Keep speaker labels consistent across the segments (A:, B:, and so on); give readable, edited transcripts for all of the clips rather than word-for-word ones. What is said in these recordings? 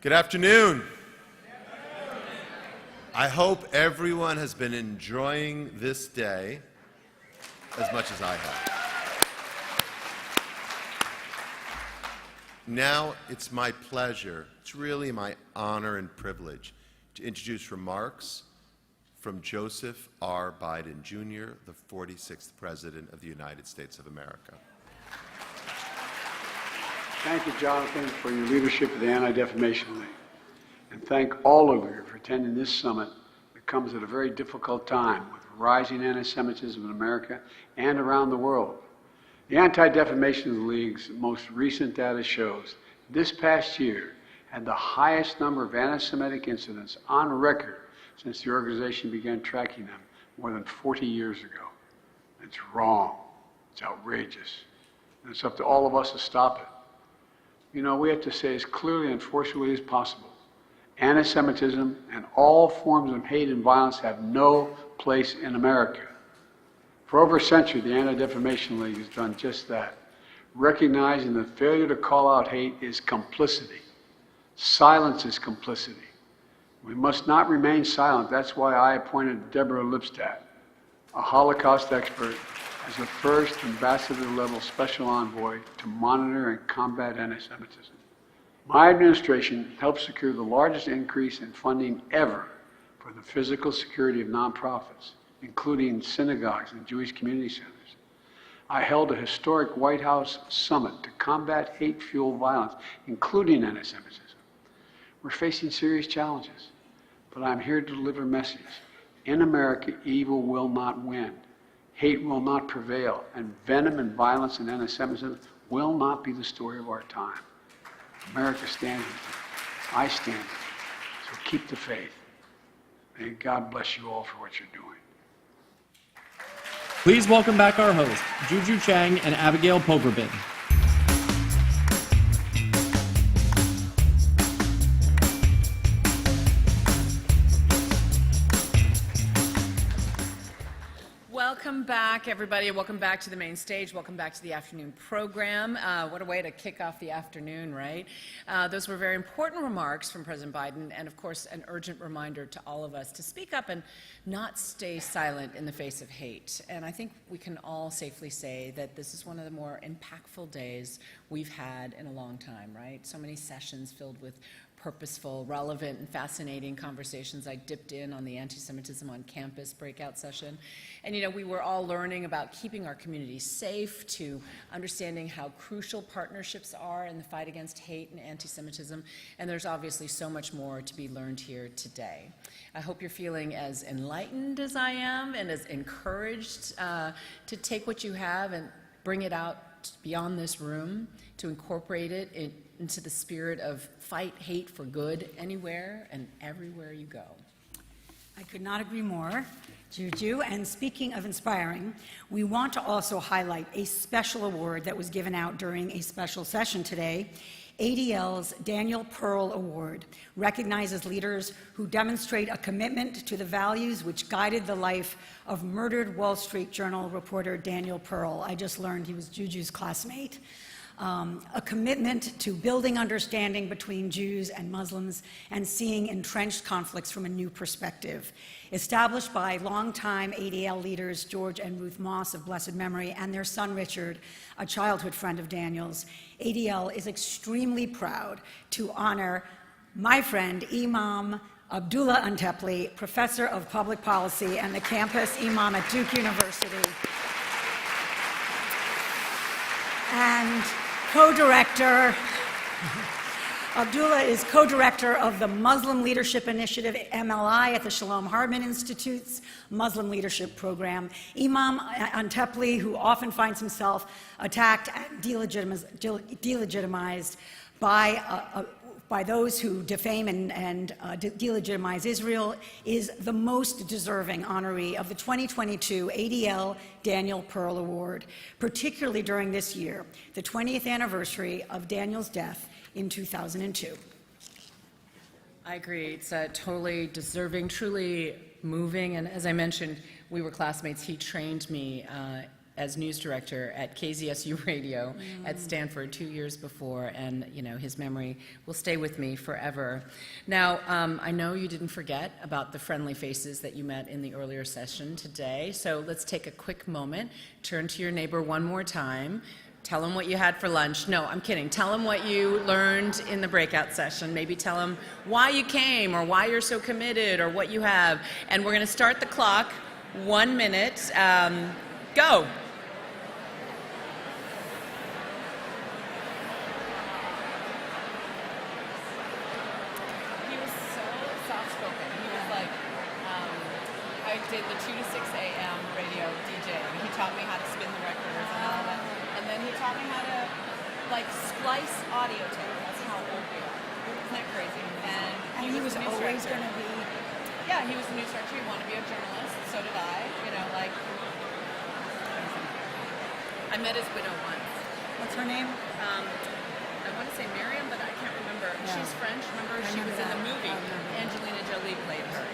A: Good afternoon. I hope everyone has been enjoying this day as much as I have. Now it's my pleasure, it's really my honor and privilege to introduce remarks from Joseph R. Biden, Jr., the 46th President of the United States of America.
B: Thank you, Jonathan, for your leadership of the Anti-Defamation League. And thank all of you for attending this summit that comes at a very difficult time with rising anti-Semitism in America and around the world. The Anti-Defamation League's most recent data shows this past year had the highest number of anti-Semitic incidents on record since the organization began tracking them more than 40 years ago. It's wrong. It's outrageous. And it's up to all of us to stop it. You know, we have to say as clearly and forcefully as possible, anti-Semitism and all forms of hate and violence have no place in America. For over a century, the Anti-Defamation League has done just that, recognizing that failure to call out hate is complicity. Silence is complicity. We must not remain silent. That's why I appointed Deborah Lipstadt, a Holocaust expert, as the first ambassador-level special envoy to monitor and combat anti-Semitism. My administration helped secure the largest increase in funding ever for the physical security of nonprofits, including synagogues and Jewish community centers. I held a historic White House summit to combat hate-fueled violence, including anti-Semitism. We're facing serious challenges, but I'm here to deliver a message. In America, evil will not win. Hate will not prevail, and venom and violence and anti-Semitism will not be the story of our time. America stands with you. I stand with you. So keep the faith. May God bless you all for what you're doing.
C: Please welcome back our hosts, Juju Chang and Abigail Pogrebin.
D: Welcome back, everybody. Welcome back to the main stage. Welcome back to the afternoon program. What a way to kick off the afternoon, right? Those were very important remarks from President Biden, and of course, an urgent reminder to all of us to speak up and not stay silent in the face of hate. And I think we can all safely say that this is one of the more impactful days we've had in a long time, right? So many sessions filled with purposeful, relevant, and fascinating conversations. I dipped in on the Anti-Semitism on Campus breakout session. And you know, we were all learning about keeping our communities safe, to understanding how crucial partnerships are in the fight against hate and anti-Semitism. And there's obviously so much more to be learned here today. I hope you're feeling as enlightened as I am and as encouraged to take what you have and bring it out beyond this room, to incorporate it into the spirit of fight hate for good anywhere and everywhere you go.
E: I could not agree more, Juju. And speaking of inspiring, we want to also highlight a special award that was given out during a special session today. ADL's Daniel Pearl Award recognizes leaders who demonstrate a commitment to the values which guided the life of murdered Wall Street Journal reporter Daniel Pearl. I just learned he was Juju's classmate. A commitment to building understanding between Jews and Muslims and seeing entrenched conflicts from a new perspective. Established by longtime ADL leaders George and Ruth Moss of blessed memory and their son Richard, a childhood friend of Daniel's, ADL is extremely proud to honor my friend Imam Abdullah Antepli, professor of public policy and the campus imam at Duke University, and co-director. Abdullah is co-director of the Muslim Leadership Initiative, MLI, at the Shalom Hartman Institute's Muslim Leadership Program. Imam Antepli, who often finds himself attacked and delegitimized by those who defame and delegitimize Israel, is the most deserving honoree of the 2022 ADL Daniel Pearl Award, particularly during this year, the 20th anniversary of Daniel's death in 2002.
D: I agree. It's totally deserving, truly moving. And as I mentioned, we were classmates. He trained me as news director at KZSU Radio at Stanford 2 years before, and his memory will stay with me forever. Now, I know you didn't forget about the friendly faces that you met in the earlier session today, so let's take a quick moment, turn to your neighbor one more time, tell them what you had for lunch. No, I'm kidding. Tell them what you learned in the breakout session. Maybe tell them why you came or why you're so committed or what you have. And we're going to start the clock. 1 minute. Go. He was so soft-spoken. He was like, I did the 2 to 6 a.m. radio DJing. He taught me how to spin the records and all that. And then he taught me how to, splice audio tape. That's how old we are. Isn't that crazy? And
E: he was
D: a news
E: always
D: director.
E: going to be...
D: Yeah, he was a news director. He wanted to be a journalist. So did I. I met his widow once.
E: What's her name?
D: I want to say Miriam, but I can't remember.
E: Yeah.
D: She's French. Remember, she
E: remember
D: was in the
E: that.
D: movie.
E: I remember.
D: Angelina Jolie played her.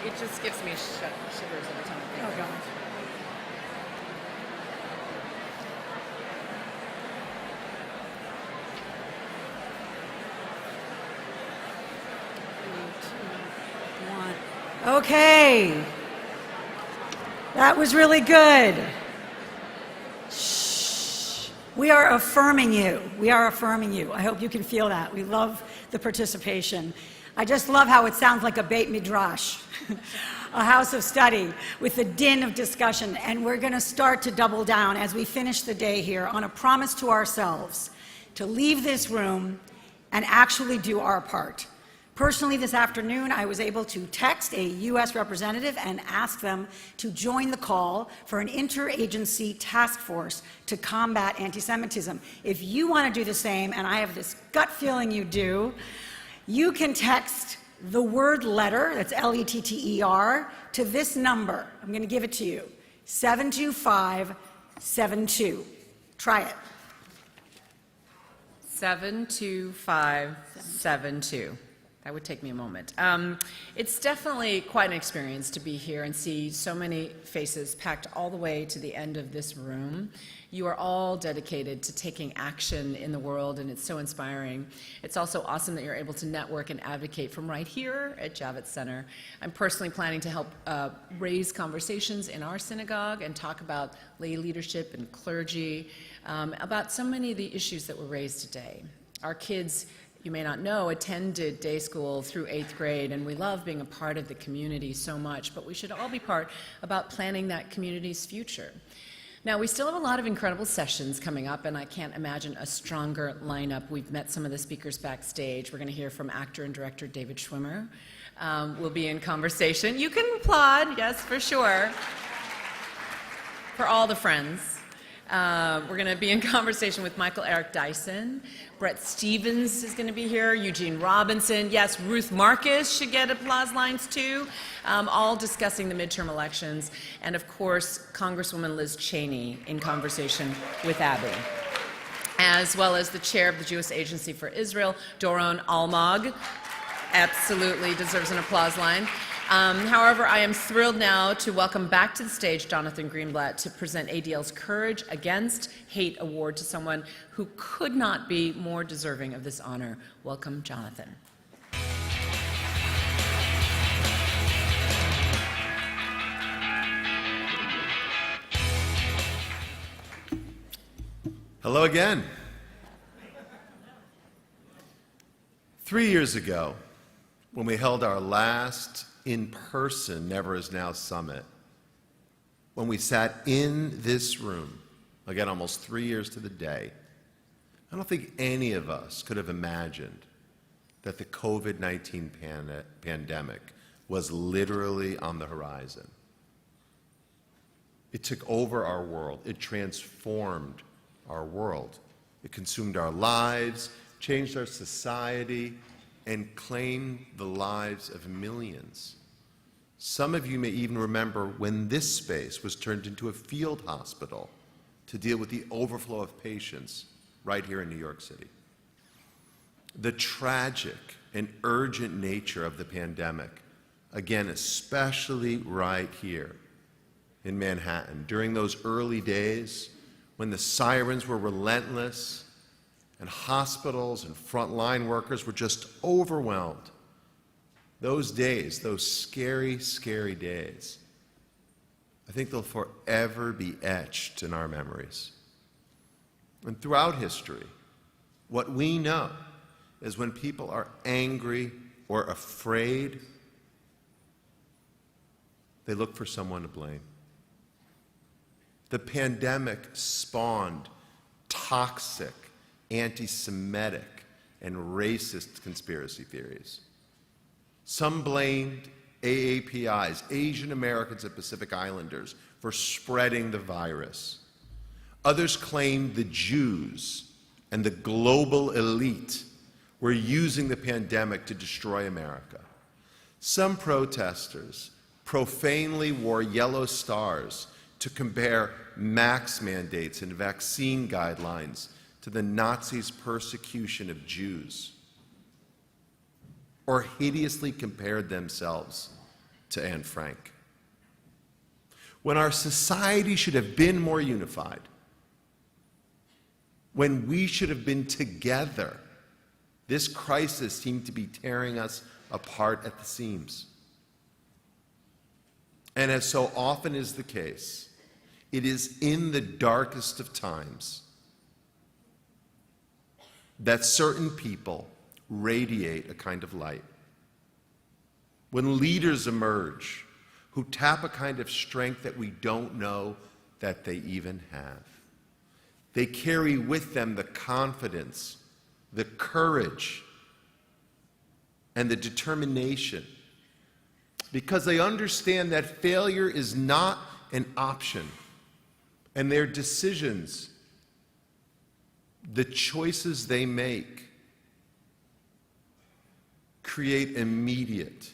D: It just gives me shivers every time I think
E: Oh,
D: of it.
E: gosh. Okay. That was really good. Shh. We are affirming you. We are affirming you. I hope you can feel that. We love the participation. I just love how it sounds like a Beit Midrash, a house of study with the din of discussion. And we're going to start to double down as we finish the day here on a promise to ourselves to leave this room and actually do our part. Personally, this afternoon, I was able to text a U.S. representative and ask them to join the call for an interagency task force to combat anti-Semitism. If you want to do the same, and I have this gut feeling you do, you can text the word letter, that's L-E-T-T-E-R, to this number. I'm going to give it to you, 72572. Try it.
D: 72572. That would take me a moment. It's definitely quite an experience to be here and see so many faces packed all the way to the end of this room. You are all dedicated to taking action in the world, and it's so inspiring. It's also awesome that you're able to network and advocate from right here at Javits Center. I'm personally planning to help raise conversations in our synagogue and talk about lay leadership and clergy, about so many of the issues that were raised today. Our kids, you may not know, attended day school through 8th grade, and we love being a part of the community so much, but we should all be part about planning that community's future. Now, we still have a lot of incredible sessions coming up, and I can't imagine a stronger lineup. We've met some of the speakers backstage. We're going to hear from actor and director David Schwimmer. We'll be in conversation. You can applaud, yes, for sure, for all the friends. We're going to be in conversation with Michael Eric Dyson. Brett Stevens is going to be here. Eugene Robinson. Yes, Ruth Marcus should get applause lines too. All discussing the midterm elections. And of course, Congresswoman Liz Cheney in conversation with Abby, as well as the chair of the Jewish Agency for Israel, Doron Almog. Absolutely deserves an applause line. However, I am thrilled now to welcome back to the stage Jonathan Greenblatt to present ADL's Courage Against Hate Award to someone who could not be more deserving of this honor. Welcome, Jonathan.
A: Hello again. 3 years ago, when we held our last in-person Never Is Now Summit, when we sat in this room, again almost 3 years to the day, I don't think any of us could have imagined that the COVID-19 pandemic was literally on the horizon. It took over our world. It transformed our world. It consumed our lives, changed our society, and claimed the lives of millions. Some of you may even remember when this space was turned into a field hospital to deal with the overflow of patients right here in New York City. The tragic and urgent nature of the pandemic again, especially right here in Manhattan, during those early days when the sirens were relentless and hospitals and frontline workers were just overwhelmed. Those days, those scary, scary days, I think they'll forever be etched in our memories. And throughout history, what we know is when people are angry or afraid, they look for someone to blame. The pandemic spawned toxic, anti-Semitic, and racist conspiracy theories. Some blamed AAPIs, Asian Americans and Pacific Islanders, for spreading the virus. Others claimed the Jews and the global elite were using the pandemic to destroy America. Some protesters profanely wore yellow stars to compare mask mandates and vaccine guidelines to the Nazis' persecution of Jews, or hideously compared themselves to Anne Frank. When our society should have been more unified, when we should have been together, this crisis seemed to be tearing us apart at the seams. And as so often is the case, it is in the darkest of times that certain people radiate a kind of light. When leaders emerge who tap a kind of strength that we don't know that they even have, they carry with them the confidence, the courage, and the determination, because they understand that failure is not an option, and their decisions, the choices they make, create immediate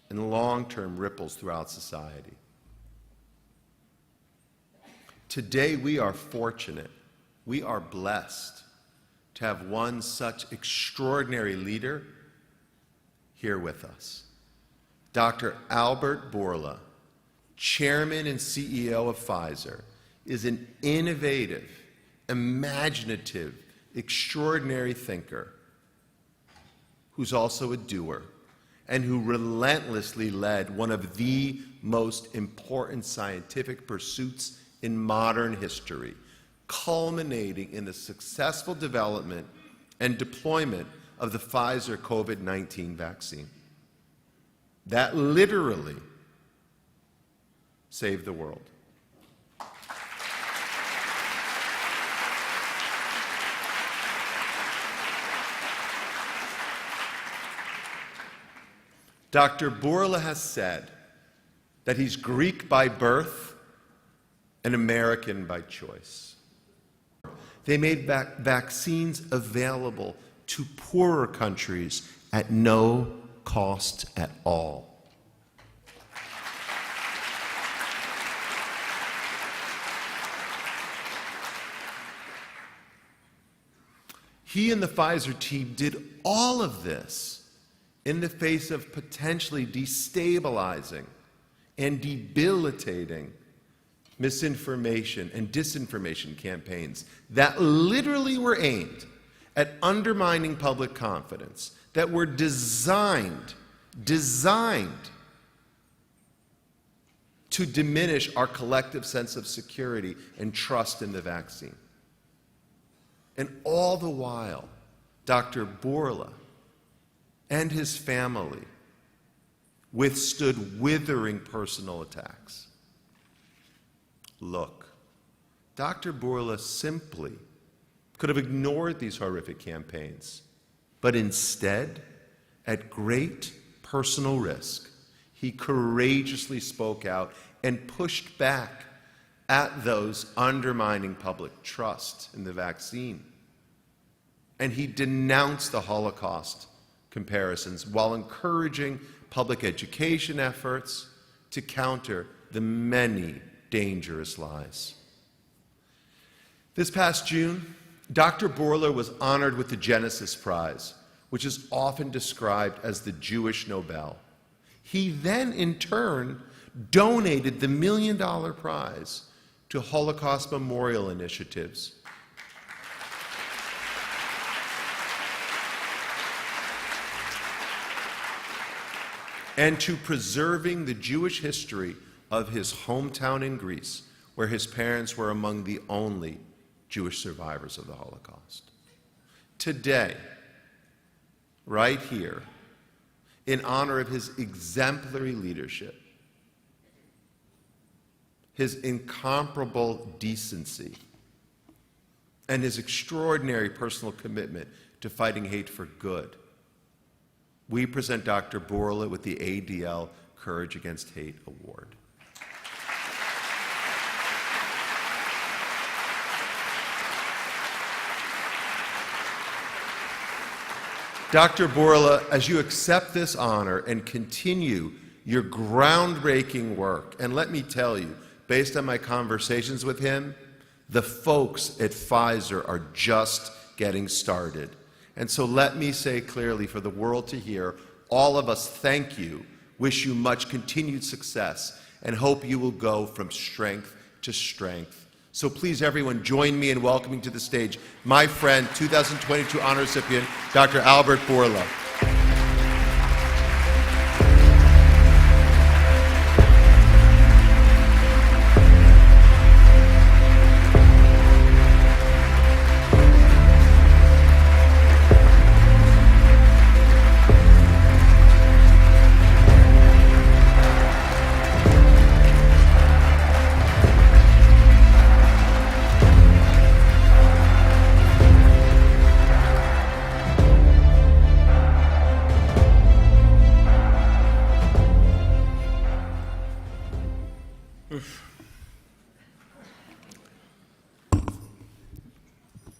A: and long-term ripples throughout society. Today, we are fortunate, we are blessed to have one such extraordinary leader here with us. Dr. Albert Bourla, Chairman and CEO of Pfizer, is an innovative, imaginative, extraordinary thinker who's also a doer and who relentlessly led one of the most important scientific pursuits in modern history, culminating in the successful development and deployment of the Pfizer COVID-19 vaccine. That literally saved the world. Dr. Bourla has said that he's Greek by birth and American by choice. They made vaccines available to poorer countries at no cost at all. He and the Pfizer team did all of this in the face of potentially destabilizing and debilitating misinformation and disinformation campaigns that literally were aimed at undermining public confidence, that were designed to diminish our collective sense of security and trust in the vaccine. And all the while, Dr. Bourla and his family withstood withering personal attacks. Look, Dr. Bourla simply could have ignored these horrific campaigns, but instead, at great personal risk, he courageously spoke out and pushed back at those undermining public trust in the vaccine. And he denounced the Holocaust comparisons while encouraging public education efforts to counter the many dangerous lies. This past June, Dr. Bourla was honored with the Genesis Prize, which is often described as the Jewish Nobel. He then, in turn, donated the $1 million prize to Holocaust memorial initiatives. And to preserving the Jewish history of his hometown in Greece, where his parents were among the only Jewish survivors of the Holocaust. Today, right here, in honor of his exemplary leadership, his incomparable decency, and his extraordinary personal commitment to fighting hate for good, we present Dr. Bourla with the ADL Courage Against Hate Award. Dr. Bourla, as you accept this honor and continue your groundbreaking work, and let me tell you, based on my conversations with him, the folks at Pfizer are just getting started. And so let me say clearly for the world to hear, all of us thank you, wish you much continued success, and hope you will go from strength to strength. So please, everyone, join me in welcoming to the stage my friend, 2022 honor recipient, Dr. Albert Bourla.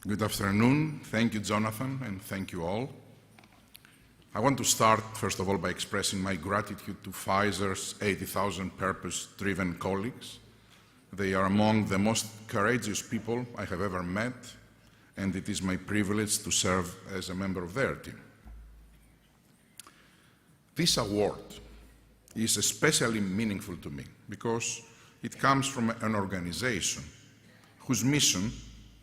F: Good afternoon. Thank you, Jonathan, and thank you all. I want to start, first of all, by expressing my gratitude to Pfizer's 80,000 purpose-driven colleagues. They are among the most courageous people I have ever met, and it is my privilege to serve as a member of their team. This award is especially meaningful to me because it comes from an organization whose mission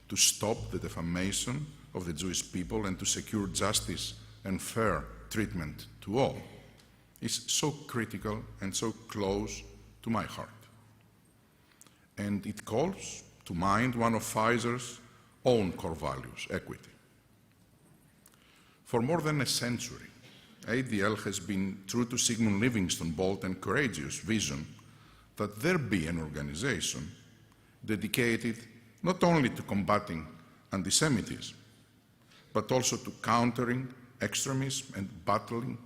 F: to stop the defamation of the Jewish people and to secure justice and fair treatment to all is so critical and so close to my heart. And it calls to mind one of Pfizer's own core values, equity. For more than a century, ADL has been true to Sigmund Livingstone's bold and courageous vision that there be an organization dedicated not only to combating anti-Semitism, but also to countering extremism and battling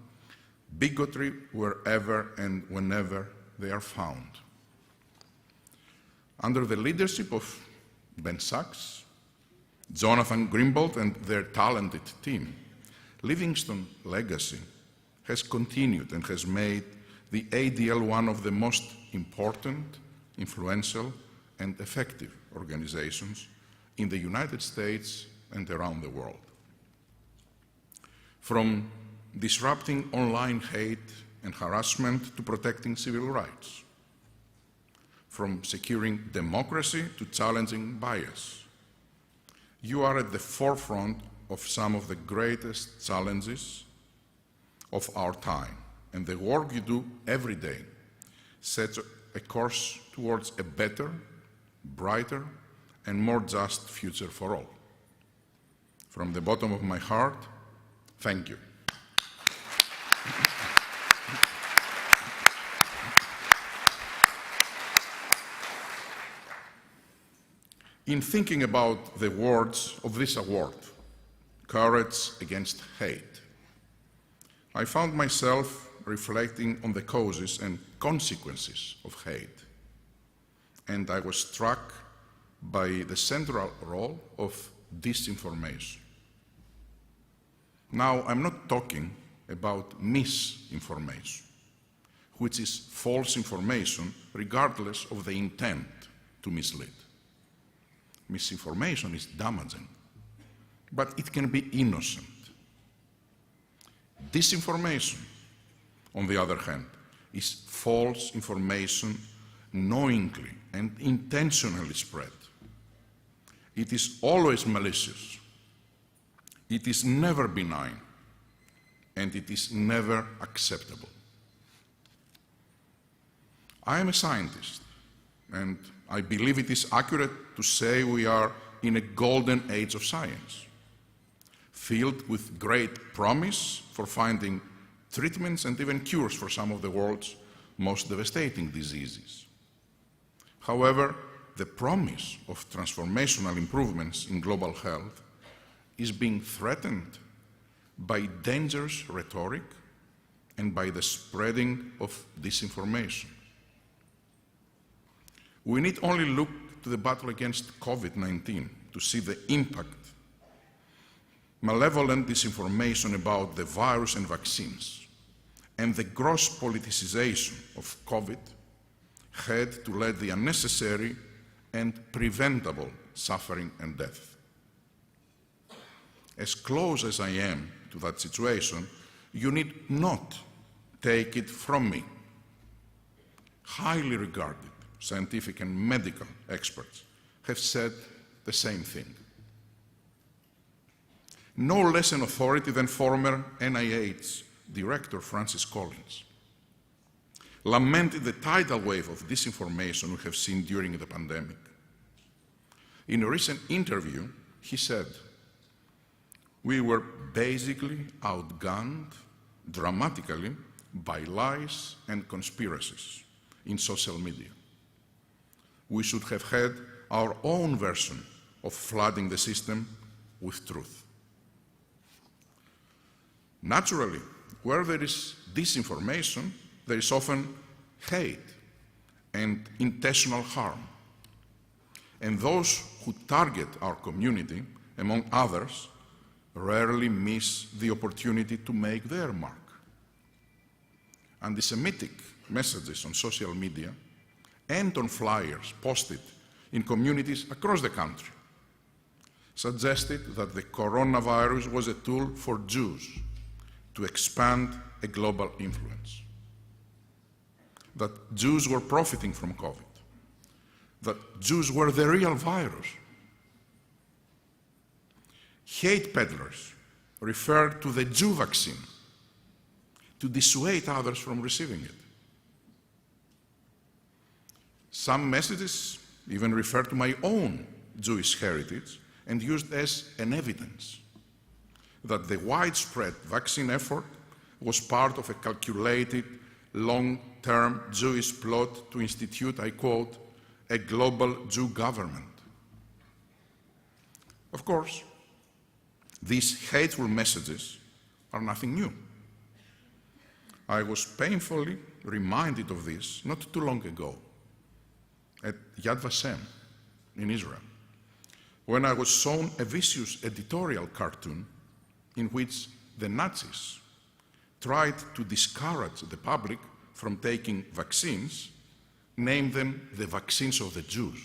F: bigotry wherever and whenever they are found. Under the leadership of Ben Sachs, Jonathan Grimbold, and their talented team, Livingstone's legacy has continued and has made the ADL one of the most important, influential, and effective organizations in the United States and around the world. From disrupting online hate and harassment to protecting civil rights, from securing democracy to challenging bias, you are at the forefront of some of the greatest challenges of our time, and the work you do every day sets a course towards a better, brighter, and more just future for all. From the bottom of my heart, thank you. In thinking about the words of this award, Courage Against Hate, I found myself reflecting on the causes and consequences of hate. And I was struck by the central role of disinformation. Now, I'm not talking about misinformation, which is false information regardless of the intent to mislead. Misinformation is damaging, but it can be innocent. Disinformation, on the other hand, is false information knowingly and intentionally spread. It is always malicious. It is never benign, and it is never acceptable. I am a scientist, and I believe it is accurate to say we are in a golden age of science, filled with great promise for finding treatments and even cures for some of the world's most devastating diseases. However, the promise of transformational improvements in global health is being threatened by dangerous rhetoric and by the spreading of disinformation. We need only look to the battle against COVID-19 to see the impact malevolent disinformation about the virus and vaccines and the gross politicization of COVID had to lead the unnecessary and preventable suffering and death. As close as I am to that situation, you need not take it from me. Highly regarded scientific and medical experts have said the same thing. No less an authority than former NIH Director Francis Collins lamented the tidal wave of disinformation we have seen during the pandemic. In a recent interview, he said, "We were basically outgunned dramatically by lies and conspiracies in social media. We should have had our own version of flooding the system with truth." Naturally, where there is disinformation, there is often hate and intentional harm. And those who target our community, among others, rarely miss the opportunity to make their mark. Anti-Semitic messages on social media and on flyers posted in communities across the country suggested that the coronavirus was a tool for Jews to expand a global influence, that Jews were profiting from COVID, that Jews were the real virus. Hate peddlers referred to the Jew vaccine to dissuade others from receiving it. Some messages even referred to my own Jewish heritage and used as an evidence that the widespread vaccine effort was part of a calculated, long-term Jewish plot to institute, I quote, a global Jew government. Of course, these hateful messages are nothing new. I was painfully reminded of this not too long ago at Yad Vashem in Israel, when I was shown a vicious editorial cartoon in which the Nazis tried to discourage the public from taking vaccines, named them the vaccines of the Jews.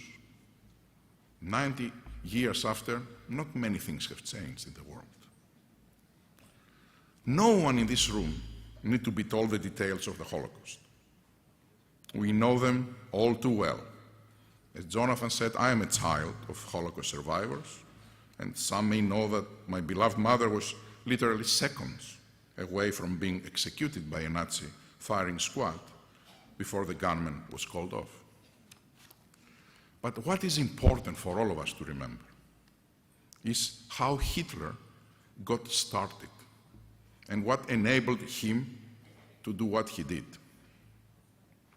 F: 90 years after, not many things have changed in the world. No one in this room needs to be told the details of the Holocaust. We know them all too well. As Jonathan said, I am a child of Holocaust survivors, and some may know that my beloved mother was literally seconds away from being executed by a Nazi firing squad before the gunman was called off. But what is important for all of us to remember is how Hitler got started and what enabled him to do what he did.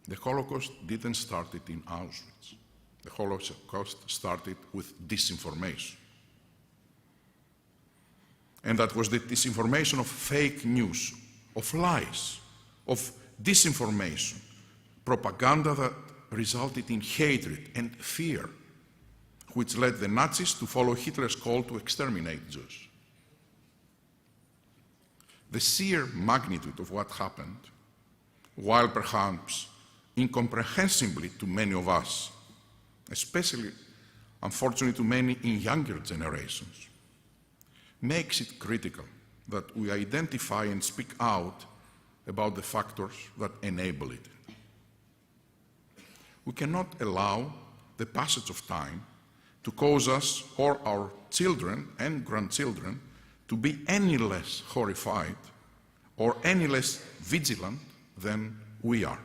F: The Holocaust didn't start in Auschwitz. The Holocaust started with disinformation. And that was the disinformation of fake news, of lies, of disinformation, propaganda that resulted in hatred and fear, which led the Nazis to follow Hitler's call to exterminate Jews. The sheer magnitude of what happened, while perhaps incomprehensibly to many of us, especially, unfortunately, to many in younger generations, makes it critical that we identify and speak out about the factors that enable it. We cannot allow the passage of time to cause us or our children and grandchildren to be any less horrified or any less vigilant than we are.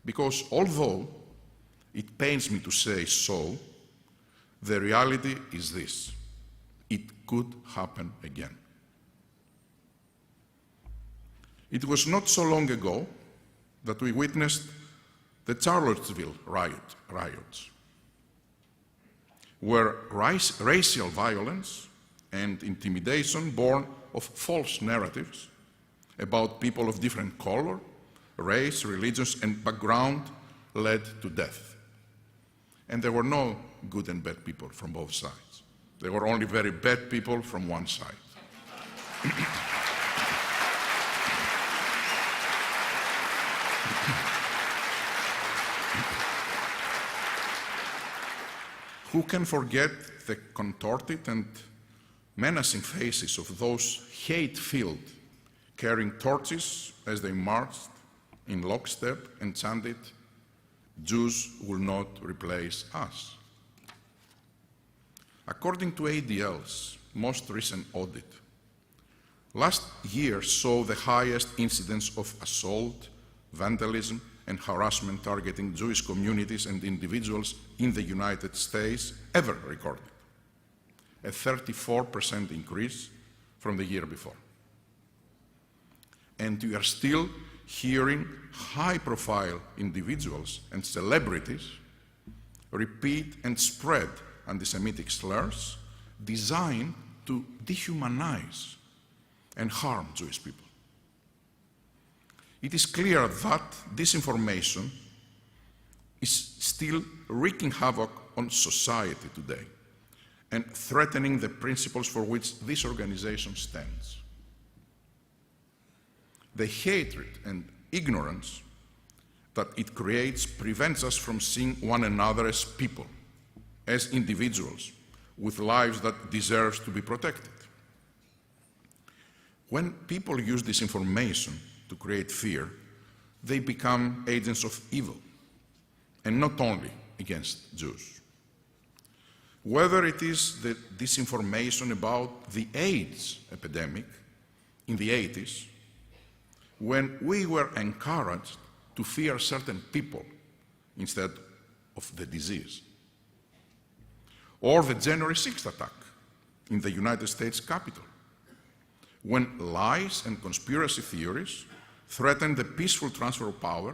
F: Because although it pains me to say so, the reality is this: it could happen again. It was not so long ago that we witnessed the Charlottesville riots, where racial violence and intimidation born of false narratives about people of different color, race, religions, and background led to death. And there were no good and bad people from both sides. There were only very bad people from one side. Who can forget the contorted and menacing faces of those hate-filled, carrying torches as they marched in lockstep and chanted, "Jews will not replace us"? According to ADL's most recent audit, last year saw the highest incidence of assault, vandalism, and harassment targeting Jewish communities and individuals in the United States ever recorded, a 34% increase from the year before. And we are still hearing high-profile individuals and celebrities repeat and spread anti-Semitic slurs designed to dehumanize and harm Jewish people. It is clear that disinformation is still wreaking havoc on society today and threatening the principles for which this organization stands. The hatred and ignorance that it creates prevents us from seeing one another as people, as individuals with lives that deserve to be protected. When people use disinformation to create fear, they become agents of evil, and not only against Jews. Whether it is the disinformation about the AIDS epidemic in the 80s, when we were encouraged to fear certain people instead of the disease, or the January 6th attack in the United States Capitol, when lies and conspiracy theories threatened the peaceful transfer of power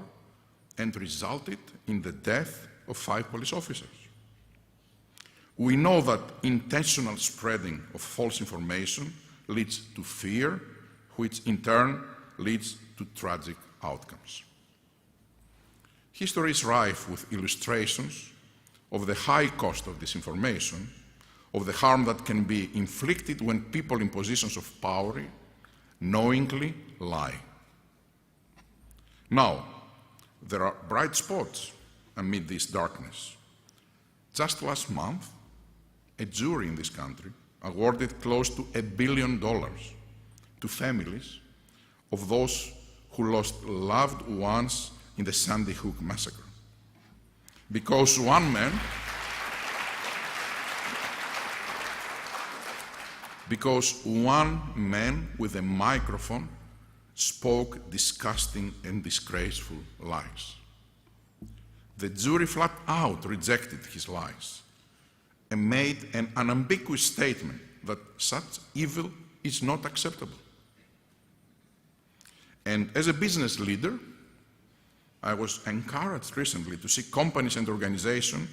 F: and resulted in the death of 5 police officers. We know that intentional spreading of false information leads to fear, which in turn leads to tragic outcomes. History is rife with illustrations of the high cost of disinformation, of the harm that can be inflicted when people in positions of power knowingly lie. Now, there are bright spots amid this darkness. Just last month, a jury in this country awarded close to $1 billion to families of those who lost loved ones in the Sandy Hook massacre. Because one man with a microphone spoke disgusting and disgraceful lies. The jury flat out rejected his lies and made an unambiguous statement that such evil is not acceptable. And as a business leader, I was encouraged recently to see companies and organizations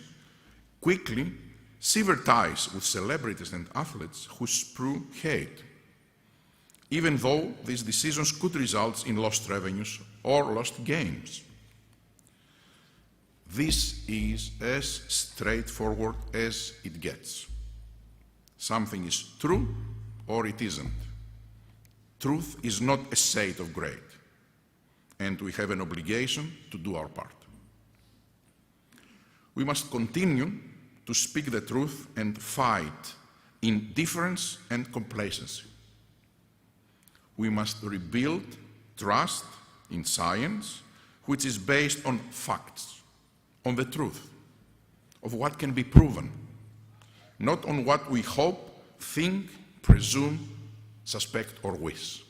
F: quickly sever ties with celebrities and athletes who spew hate, even though these decisions could result in lost revenues or lost games. This is as straightforward as it gets. Something is true or it isn't. Truth is not a shade of grey, and we have an obligation to do our part. We must continue to speak the truth and fight indifference and complacency. We must rebuild trust in science, which is based on facts, on the truth, of what can be proven, not on what we hope, think, presume, suspect, or wish.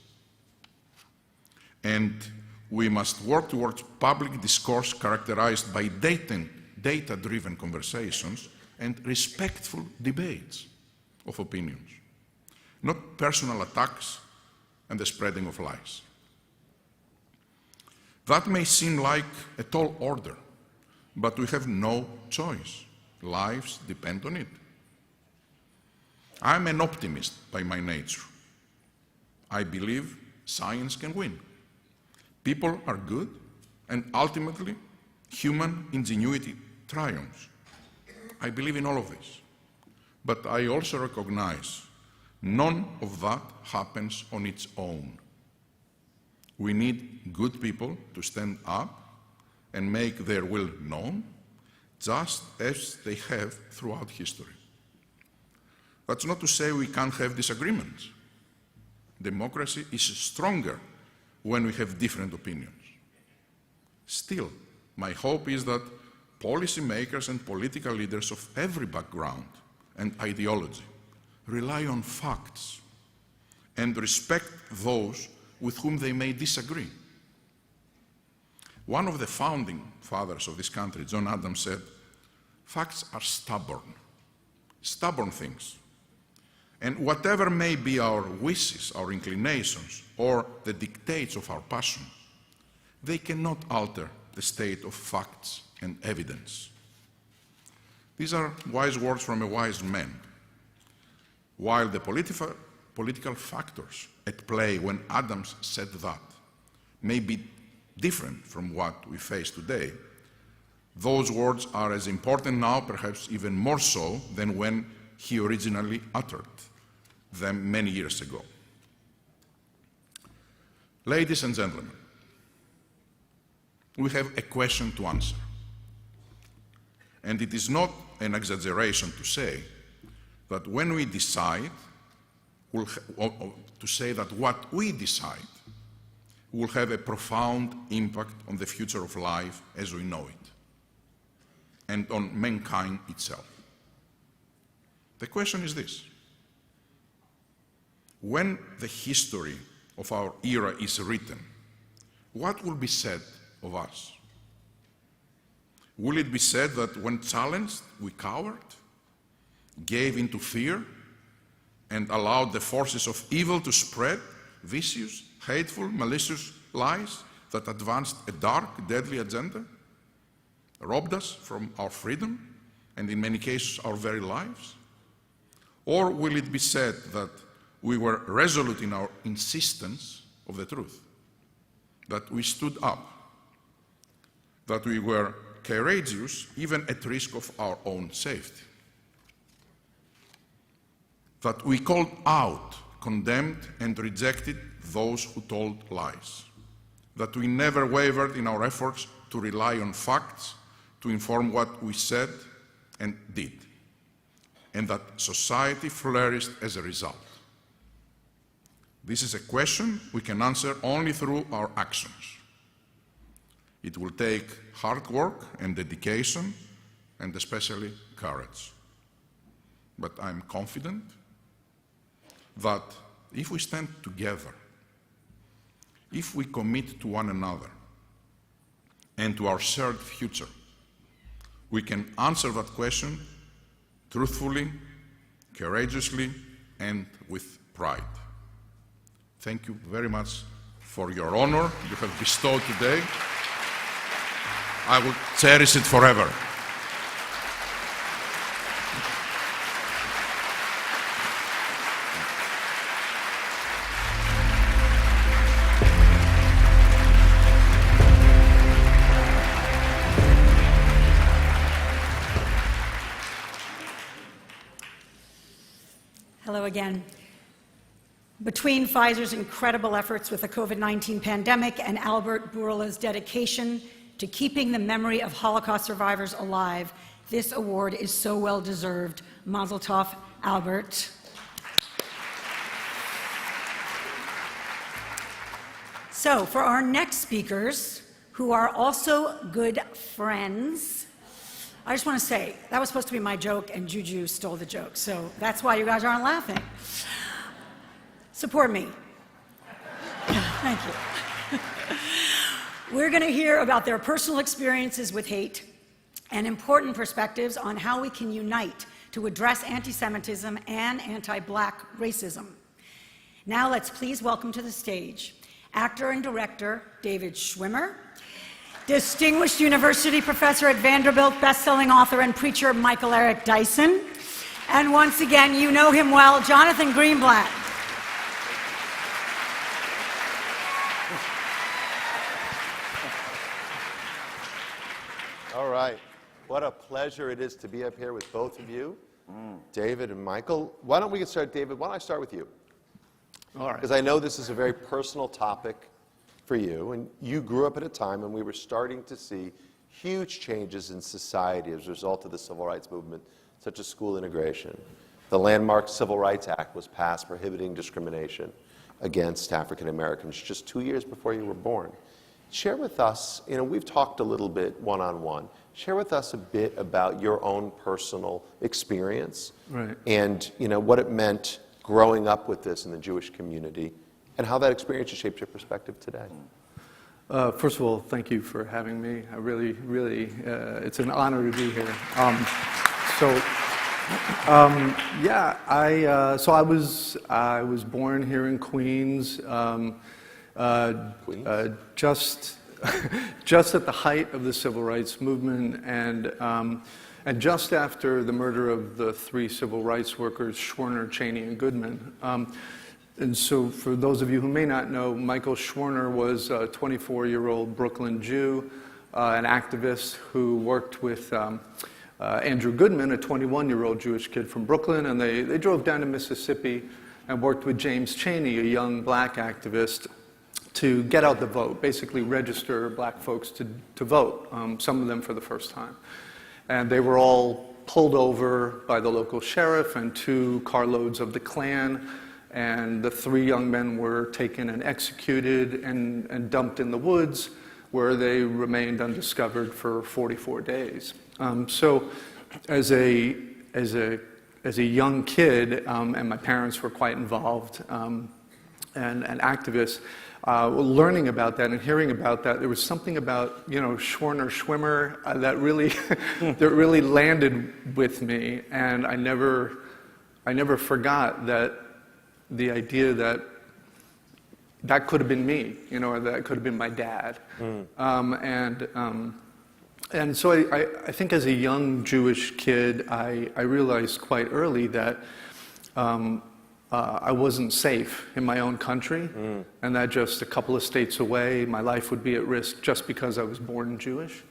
F: And we must work towards public discourse characterized by data-driven conversations and respectful debates of opinions, not personal attacks and the spreading of lies. That may seem like a tall order, but we have no choice. Lives depend on it. I'm an optimist by my nature. I believe science can win. People are good, and ultimately, human ingenuity triumphs. I believe in all of this. But I also recognize none of that happens on its own. We need good people to stand up and make their will known, just as they have throughout history. That's not to say we can't have disagreements. Democracy is stronger when we have different opinions. Still, my hope is that policymakers and political leaders of every background and ideology rely on facts and respect those with whom they may disagree. One of the founding fathers of this country, John Adams, said, "Facts are stubborn things. And whatever may be our wishes, our inclinations, or the dictates of our passion, they cannot alter the state of facts and evidence." These are wise words from a wise man. While the political factors at play when Adams said that may be different from what we face today, those words are as important now, perhaps even more so, than when he originally uttered them many years ago. Ladies and gentlemen, we have a question to answer. And it is not an exaggeration to say that when we decide, to say that what we decide will have a profound impact on the future of life as we know it, and on mankind itself. The question is this: when the history of our era is written, what will be said of us? Will it be said that when challenged, we cowered, gave into fear, and allowed the forces of evil to spread vicious, hateful, malicious lies that advanced a dark, deadly agenda, robbed us from our freedom, and in many cases our very lives? Or will it be said that we were resolute in our insistence of the truth, that we stood up, that we were courageous even at risk of our own safety, that we called out, condemned, and rejected those who told lies, that we never wavered in our efforts to rely on facts to inform what we said and did, and that society flourished as a result? This is a question we can answer only through our actions. It will take hard work and dedication, and especially courage. But I'm confident that if we stand together, if we commit to one another and to our shared future, we can answer that question truthfully, courageously, and with pride. Thank you very much for your honor you have bestowed today. I will cherish it forever.
E: Hello again. Between Pfizer's incredible efforts with the COVID-19 pandemic and Albert Bourla's dedication to keeping the memory of Holocaust survivors alive, this award is so well deserved. Mazel tov, Albert. So for our next speakers, who are also good friends, I just want to say, that was supposed to be my joke, and Juju stole the joke, so that's why you guys aren't laughing. Support me. Thank you. We're going to hear about their personal experiences with hate and important perspectives on how we can unite to address anti-Semitism and anti-Black racism. Now let's please welcome to the stage actor and director David Schwimmer, distinguished university professor at Vanderbilt, best-selling author and preacher Michael Eric Dyson, and once again, you know him well, Jonathan Greenblatt.
A: All right. What a pleasure it is to be up here with both of you, David and Michael. Why don't we get started, David? Why don't I start with you?
G: All right.
A: Because I know this is a very personal topic for you, and you grew up at a time when we were starting to see huge changes in society as a result of the civil rights movement, such as school integration. The landmark Civil Rights Act was passed prohibiting discrimination against African Americans just 2 years before you were born. Share with us, we've talked a little bit one-on-one. Share with us a bit about your own personal experience,
G: Right.
A: and what it meant growing up with this in the Jewish community, and how that experience has shaped your perspective today.
G: First of all, thank you for having me. I really, it's an honor to be here. I was born here in Queens, just at the height of the civil rights movement, and just after the murder of the 3 civil rights workers, Schwerner, Cheney, and Goodman. And so for those of you who may not know, Michael Schwerner was a 24-year-old Brooklyn Jew, an activist who worked with Andrew Goodman, a 21-year-old Jewish kid from Brooklyn, and they drove down to Mississippi and worked with James Cheney, a young black activist, to get out the vote, basically register black folks to vote, some of them for the first time. And they were all pulled over by the local sheriff and 2 carloads of the Klan, and the 3 young men were taken and executed and dumped in the woods, where they remained undiscovered for 44 days. So as a young kid, and my parents were quite involved, and activists, learning about that and hearing about that, there was something about Schwerner that really that really landed with me, and I never forgot that the idea that could have been me, or that could have been my dad, and so I think as a young Jewish kid, I realized quite early that I wasn't safe in my own country, and that just a couple of states away, my life would be at risk just because I was born Jewish.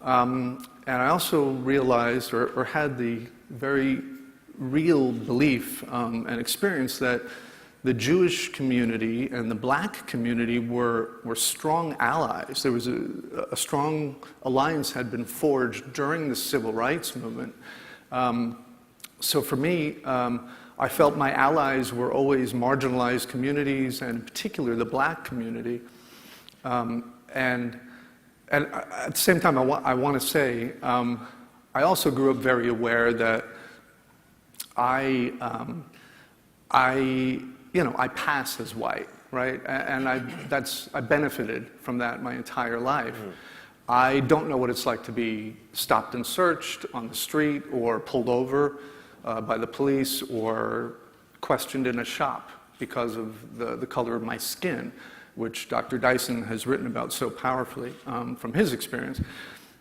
G: And I also realized, or had the very real belief and experience that the Jewish community and the black community were strong allies. There was a strong alliance had been forged during the civil rights movement. So for me, I felt my allies were always marginalized communities, and in particular the black community. And at the same time, I want to say, I also grew up very aware that I pass as white, right? And I benefited from that my entire life. I don't know what it's like to be stopped and searched on the street, or pulled over by the police, or questioned in a shop because of the color of my skin, which Dr. Dyson has written about so powerfully from his experience.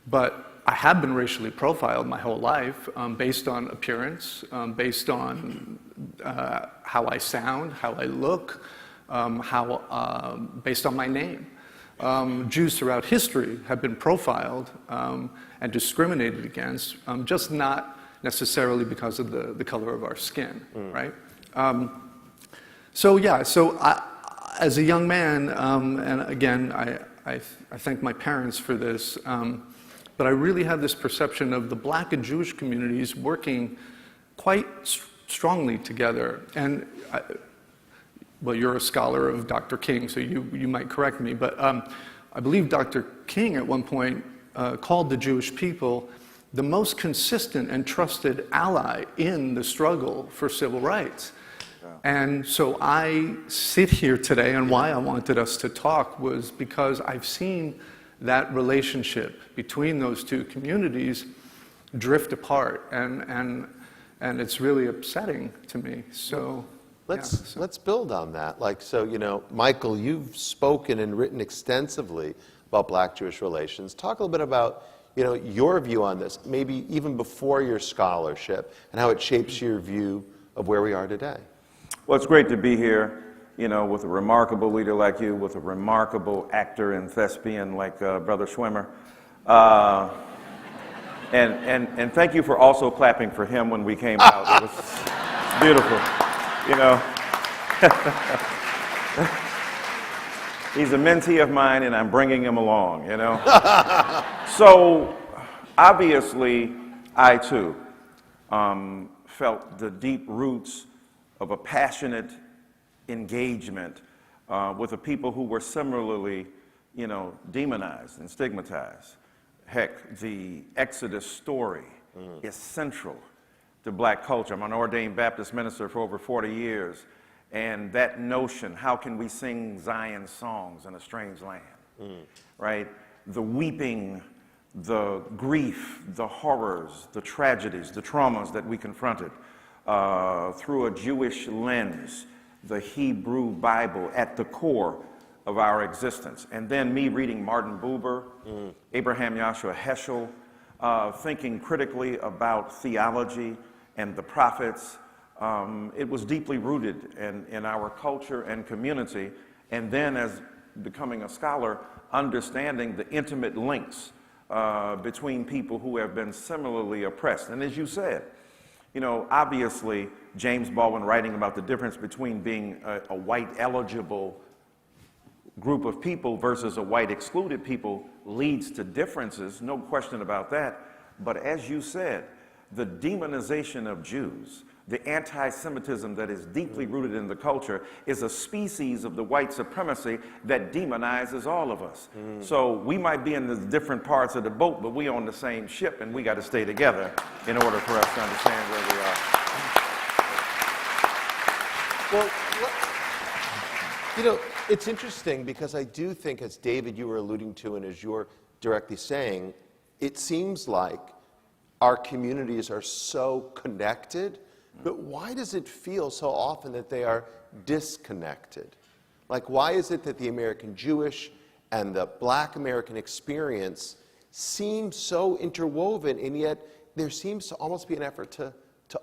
G: But I have been racially profiled my whole life, based on appearance, based on how I sound, how I look, based on my name. Jews throughout history have been profiled and discriminated against, just not necessarily because of the color of our skin, right? So as a young man, and again, I thank my parents for this, but I really had this perception of the black and Jewish communities working quite strongly together. And well, you're a scholar of Dr. King, so you might correct me, but I believe Dr. King at one point called the Jewish people the most consistent and trusted ally in the struggle for civil rights. And so I sit here today, and why I wanted us to talk was because I've seen that relationship between those two communities drift apart, and it's really upsetting to me. So
A: let's build on that. Like, so, you know, Michael, you've spoken and written extensively about Black-Jewish relations. Talk a little bit about, you know, your view on this, maybe even before your scholarship, and how it shapes your view of where we are today.
H: Well, it's great to be here, you know, with a remarkable leader like you, with a remarkable actor and thespian like Brother Schwimmer. And thank you for also clapping for him when we came out. It was beautiful, you know. He's a mentee of mine, and I'm bringing him along, you know. So, obviously, I too felt the deep roots of a passionate engagement with a people who were similarly, you know, demonized and stigmatized. Heck, the Exodus story is central to Black culture. I'm an ordained Baptist minister for over 40 years, and that notion, how can we sing Zion songs in a strange land, right? The weeping, the grief, the horrors, the tragedies, the traumas that we confronted through a Jewish lens, the Hebrew Bible at the core of our existence. And then me reading Martin Buber, Abraham Joshua Heschel, thinking critically about theology and the prophets. It was deeply rooted in our culture and community. And then as becoming a scholar, understanding the intimate links between people who have been similarly oppressed. And as you said, you know, obviously, James Baldwin writing about the difference between being a white eligible group of people versus a white excluded people leads to differences, no question about that. But as you said, the demonization of Jews, the anti-Semitism that is deeply rooted in the culture, is a species of the white supremacy that demonizes all of us. So we might be in the different parts of the boat, but we on the same ship, and we got to stay together in order for us to understand where we are.
A: Well, you know, it's interesting because I do think, as David, you were alluding to, and as you're directly saying, it seems like our communities are so connected, but why does it feel so often that they are disconnected? Like, why is it that the American Jewish and the Black American experience seem so interwoven, and yet there seems to almost be an effort to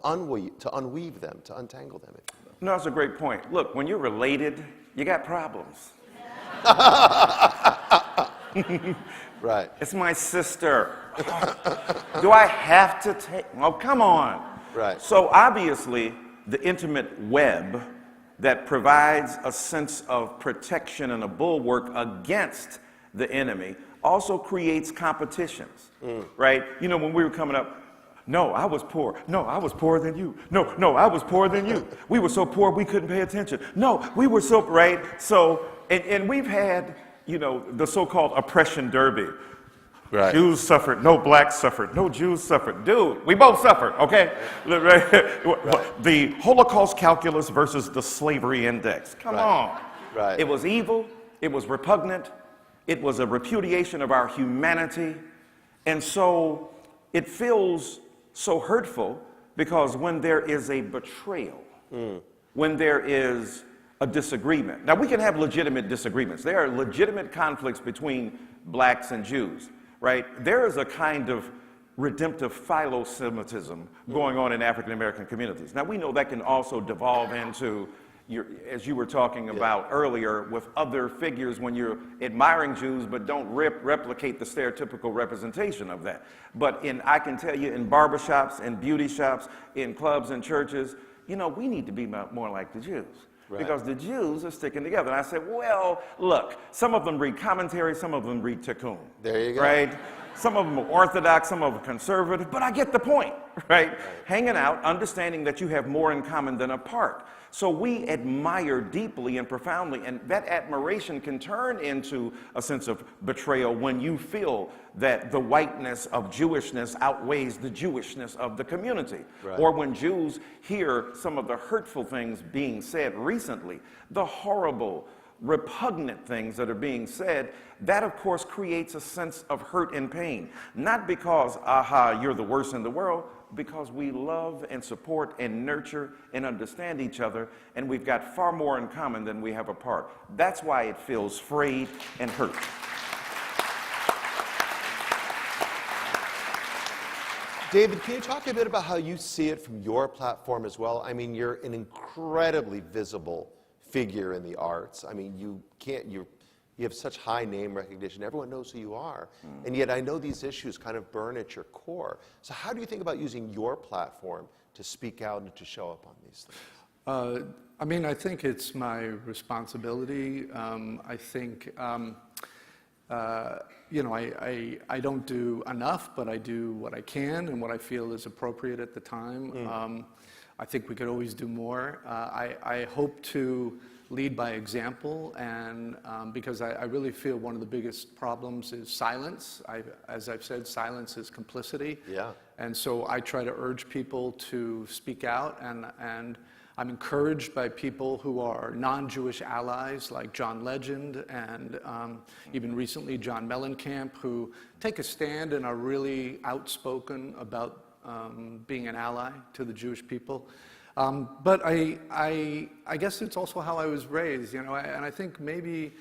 A: unweave them, to untangle them?
H: No, that's a great point. Look, when you're related, you got problems.
A: Right.
H: It's my sister. Do I have to take? Oh, come on.
A: Right.
H: So obviously, the intimate web that provides a sense of protection and a bulwark against the enemy also creates competitions, right? You know, when we were coming up, no, I was poor. No, I was poorer than you. No, I was poorer than you. We were so poor we couldn't pay attention. No, we were so, right? So, and we've had, you know, the so-called oppression derby.
A: Right.
H: Jews suffered, no blacks suffered, no Jews suffered. Dude, we both suffered, okay? Right. The Holocaust calculus versus the slavery index. Come on.
A: Right.
H: It was evil, it was repugnant, it was a repudiation of our humanity, and so it feels so hurtful because when there is a betrayal, when there is a disagreement. Now, we can have legitimate disagreements. There are legitimate conflicts between blacks and Jews, right? There is a kind of redemptive philo-Semitism going on in African American communities. Now, we know that can also devolve into, as you were talking about earlier, with other figures when you're admiring Jews, but don't replicate the stereotypical representation of that. But I can tell you, in barbershops, in beauty shops, in clubs and churches, you know, we need to be more like the Jews. Right. Because the Jews are sticking together. And I said, well, look, some of them read commentary, some of them read Tikkun.
A: There you go.
H: Right? Some of them are orthodox, some of them are conservative, but I get the point, right? Hanging out, understanding that you have more in common than apart. So we admire deeply and profoundly, and that admiration can turn into a sense of betrayal when you feel that the whiteness of Jewishness outweighs the Jewishness of the community.
A: Right.
H: Or when Jews hear some of the hurtful things being said recently, the horrible, repugnant things that are being said, that of course creates a sense of hurt and pain. Not because, aha, you're the worst in the world, because we love and support and nurture and understand each other, and we've got far more in common than we have apart. That's why it feels frayed and hurt.
A: David, can you talk a bit about how you see it from your platform as well? I mean, you're an incredibly visible figure in the arts. I mean, you have such high name recognition. Everyone knows who you are. And yet I know these issues kind of burn at your core. So how do you think about using your platform to speak out and to show up on these things?
G: I mean, I think it's my responsibility. I think, you know, I don't do enough, but I do what I can and what I feel is appropriate at the time. I think we could always do more. I hope to lead by example, and because I really feel one of the biggest problems is silence. As I've said, silence is complicity.
A: Yeah.
G: And so I try to urge people to speak out, and I'm encouraged by people who are non-Jewish allies like John Legend and even recently John Mellencamp, who take a stand and are really outspoken about being an ally to the Jewish people. But I guess it's also how I was raised, you know, and I think maybe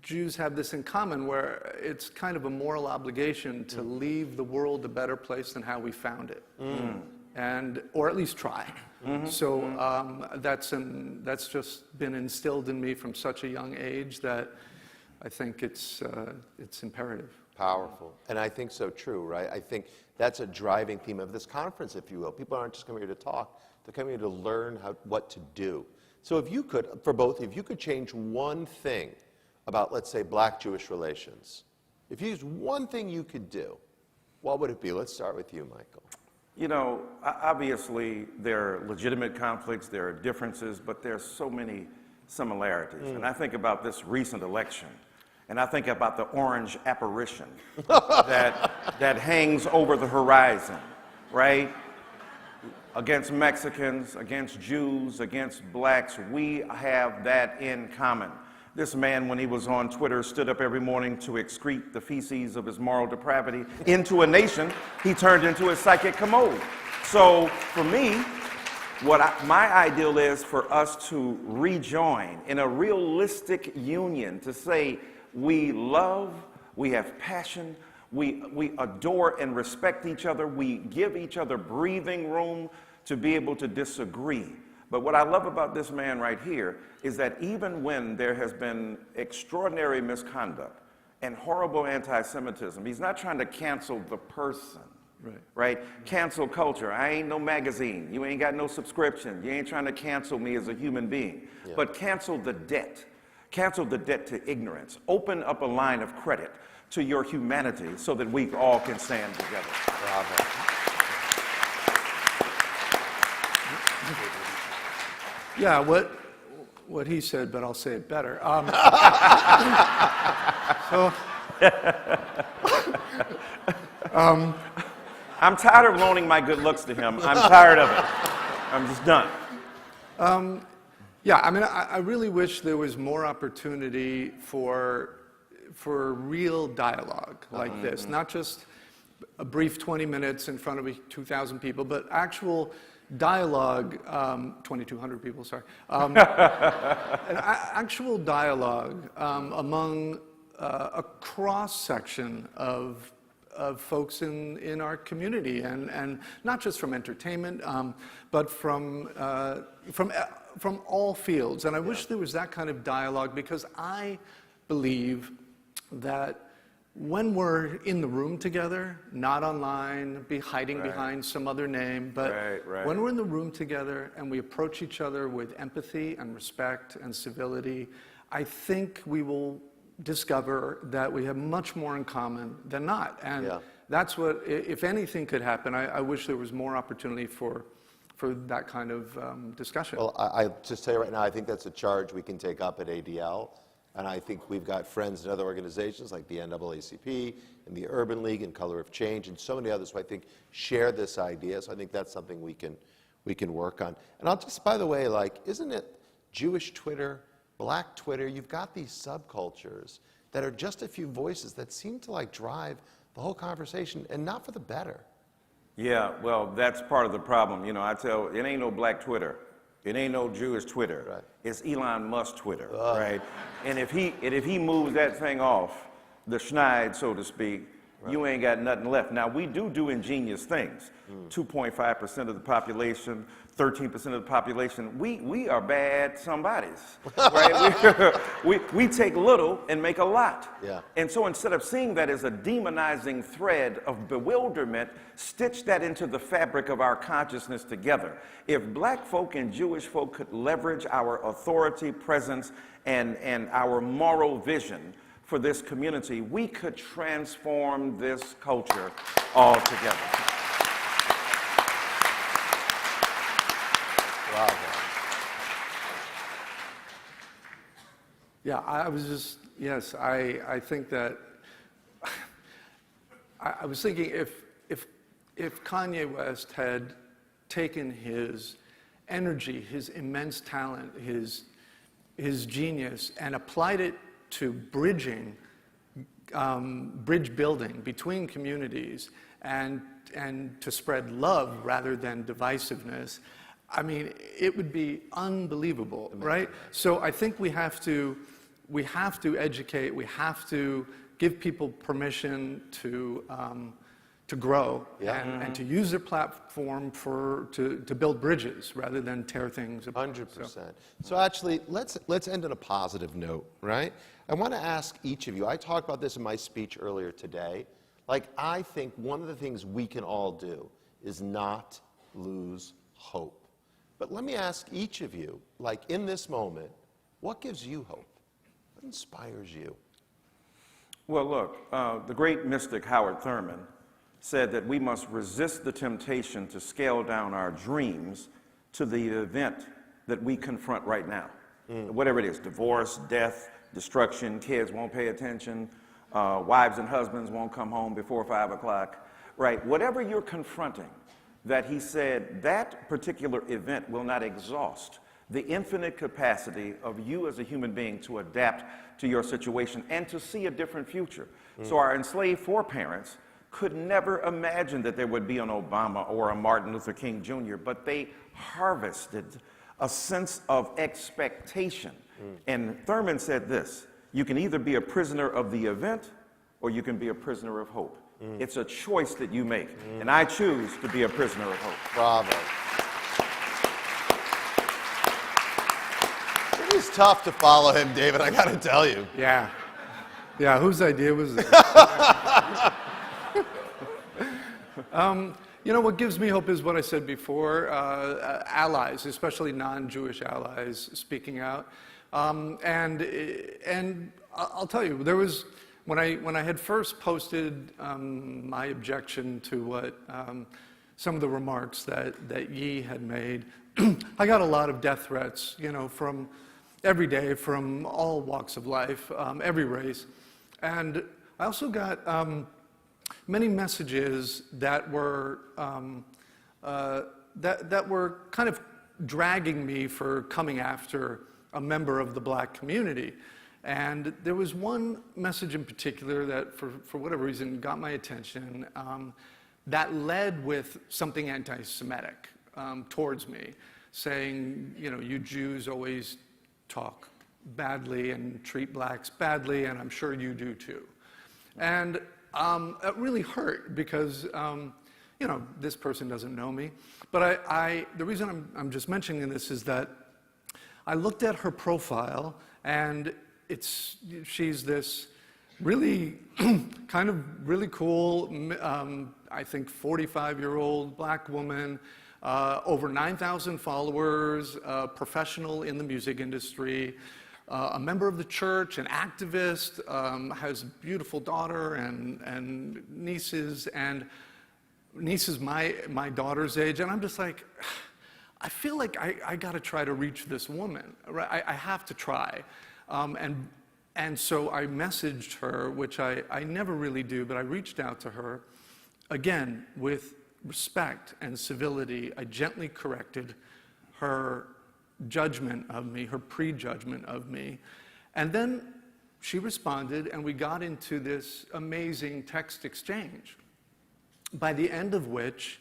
G: Jews have this in common, where it's kind of a moral obligation to leave the world a better place than how we found it, and or at least try. So that's just been instilled in me from such a young age that I think it's imperative.
A: Powerful. And I think so true, right? I think that's a driving theme of this conference, if you will. People aren't just coming here to talk, they're coming here to learn what to do. So if you could, for both of you, could change one thing about, let's say, black-Jewish relations, if you used one thing you could do, what would it be? Let's start with you, Michael.
H: You know, obviously there are legitimate conflicts, there are differences, but there's so many similarities. And I think about this recent election, and I think about the orange apparition that hangs over the horizon, right? Against Mexicans, against Jews, against blacks, we have that in common. This man, when he was on Twitter, stood up every morning to excrete the feces of his moral depravity into a nation he turned into a psychic commode. So for me, my ideal is for us to rejoin in a realistic union, to say we love, we have passion, we adore and respect each other, we give each other breathing room to be able to disagree. But what I love about this man right here is that even when there has been extraordinary misconduct and horrible anti-Semitism, he's not trying to cancel the person, right? Cancel culture. I ain't no magazine. You ain't got no subscription. You ain't trying to cancel me as a human being. Yeah. But cancel the debt. Cancel the debt to ignorance. Open up a line of credit to your humanity so that we all can stand together.
A: Bravo.
G: Yeah, what he said, but I'll say it better.
H: I'm tired of loaning my good looks to him. I'm tired of it. I'm just done.
G: Yeah, I mean, I really wish there was more opportunity for real dialogue like this, not just a brief 20 minutes in front of 2,000 people, but actual dialogue, 2,200 people, sorry, an actual dialogue among a cross-section of folks in our community, and not just from entertainment, but from all fields. And I wish there was that kind of dialogue, because I believe that when we're in the room together, not online, hiding behind some other name, but when we're in the room together and we approach each other with empathy and respect and civility, I think we will discover that we have much more in common than not. And
A: Yeah.
G: that's what, if anything could happen, I wish there was more opportunity for that kind of discussion.
A: Well, I just tell you right now, I think that's a charge we can take up at ADL. And I think we've got friends in other organizations like the NAACP and the Urban League and Color of Change and so many others who I think share this idea. So I think that's something we can work on. And I'll just, by the way, like, isn't it Jewish Twitter, Black Twitter? You've got these subcultures that are just a few voices that seem to like drive the whole conversation, and not for the better.
H: Yeah, well, that's part of the problem. You know, I tell, it ain't no Black Twitter. It ain't no Jewish Twitter.
A: Right.
H: It's Elon Musk Twitter, right? And if he moves that thing off, the schneid, so to speak, you ain't got nothing left. Now, we do ingenious things. 2.5% of the population, 13% of the population. We are bad somebodies, right? we take little and make a lot.
A: Yeah.
H: And so instead of seeing that as a demonizing thread of bewilderment, stitch that into the fabric of our consciousness together. If black folk and Jewish folk could leverage our authority, presence, and our moral vision for this community, we could transform this culture altogether.
A: Bravo.
G: Yeah, I was just, yes, I think that, I was thinking if Kanye West had taken his energy, his immense talent, his genius, and applied it to bridging, bridge building between communities and to spread love rather than divisiveness, I mean, it would be unbelievable, right? So I think we have to educate, we have to give people permission to grow and to use their platform to build bridges rather than tear things apart.
A: 100%. So actually, let's end on a positive note, right? I want to ask each of you, I talked about this in my speech earlier today, like I think one of the things we can all do is not lose hope. But let me ask each of you, like in this moment, what gives you hope? What inspires you?
H: Well, look, the great mystic Howard Thurman said that we must resist the temptation to scale down our dreams to the event that we confront right now. Whatever it is, divorce, death, destruction, kids won't pay attention, wives and husbands won't come home before 5 o'clock, right? Whatever you're confronting, that he said that particular event will not exhaust the infinite capacity of you as a human being to adapt to your situation and to see a different future. So our enslaved foreparents could never imagine that there would be an Obama or a Martin Luther King Jr., but they harvested a sense of expectation. And Thurman said this, you can either be a prisoner of the event or you can be a prisoner of hope. It's a choice that you make, and I choose to be a prisoner of hope.
A: Bravo. It is tough to follow him, David, I got to tell you.
G: Yeah. Yeah, whose idea was it? You know, what gives me hope is what I said before, allies, especially non-Jewish allies, speaking out. And I'll tell you, there was, when I had first posted my objection to what some of the remarks that Yi had made, I got a lot of death threats, you know, from every day, from all walks of life, every race. And I also got many messages that were that were kind of dragging me for coming after a member of the black community. And there was one message in particular that, for whatever reason, got my attention, that led with something anti-Semitic towards me, saying, you know, you Jews always talk badly and treat blacks badly, and I'm sure you do too. And it really hurt because, you know, this person doesn't know me. But the reason I'm just mentioning this is that I looked at her profile, and she's this really kind of really cool, I think 45-year-old black woman, over 9,000 followers, professional in the music industry. a member of the church, an activist, has a beautiful daughter and nieces, my daughter's age, and I'm just like, I feel like I got to try to reach this woman. Right? I have to try. And so I messaged her, which I never really do, but I reached out to her, again, with respect and civility. I gently corrected her judgment of me, her prejudgment of me. And then she responded, and we got into this amazing text exchange, by the end of which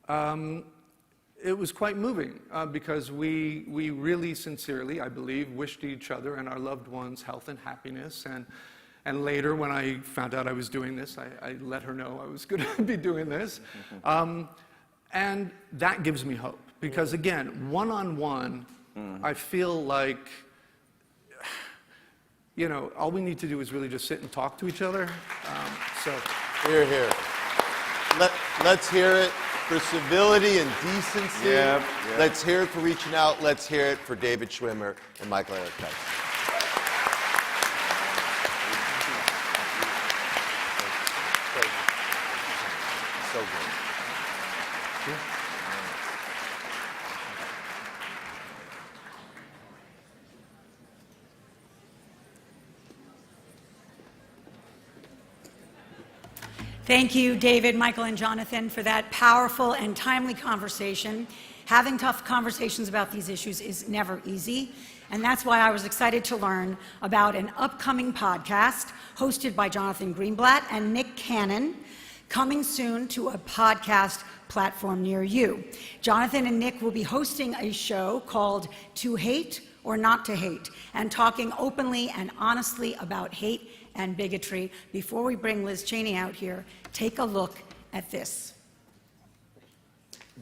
G: it was quite moving, because we really sincerely, I believe, wished each other and our loved ones health and happiness. And later, when I found out I was doing this, I let her know I was going to be doing this. And that gives me hope, because again, one-on-one, I feel like, you know, all we need to do is really just sit and talk to each other.
A: Hear, hear. Let's hear it for civility and decency.
H: Yep.
A: Let's hear it for reaching out. Let's hear it for David Schwimmer and Michael Eric Tyson. So good.
E: Thank you, David, Michael, and Jonathan, for that powerful and timely conversation. Having tough conversations about these issues is never easy, and that's why I was excited to learn about an upcoming podcast hosted by Jonathan Greenblatt and Nick Cannon, coming soon to a podcast platform near you. Jonathan and Nick will be hosting a show called To Hate or Not to Hate, and talking openly and honestly about hate and bigotry. Before we bring Liz Cheney out here, take a look at this.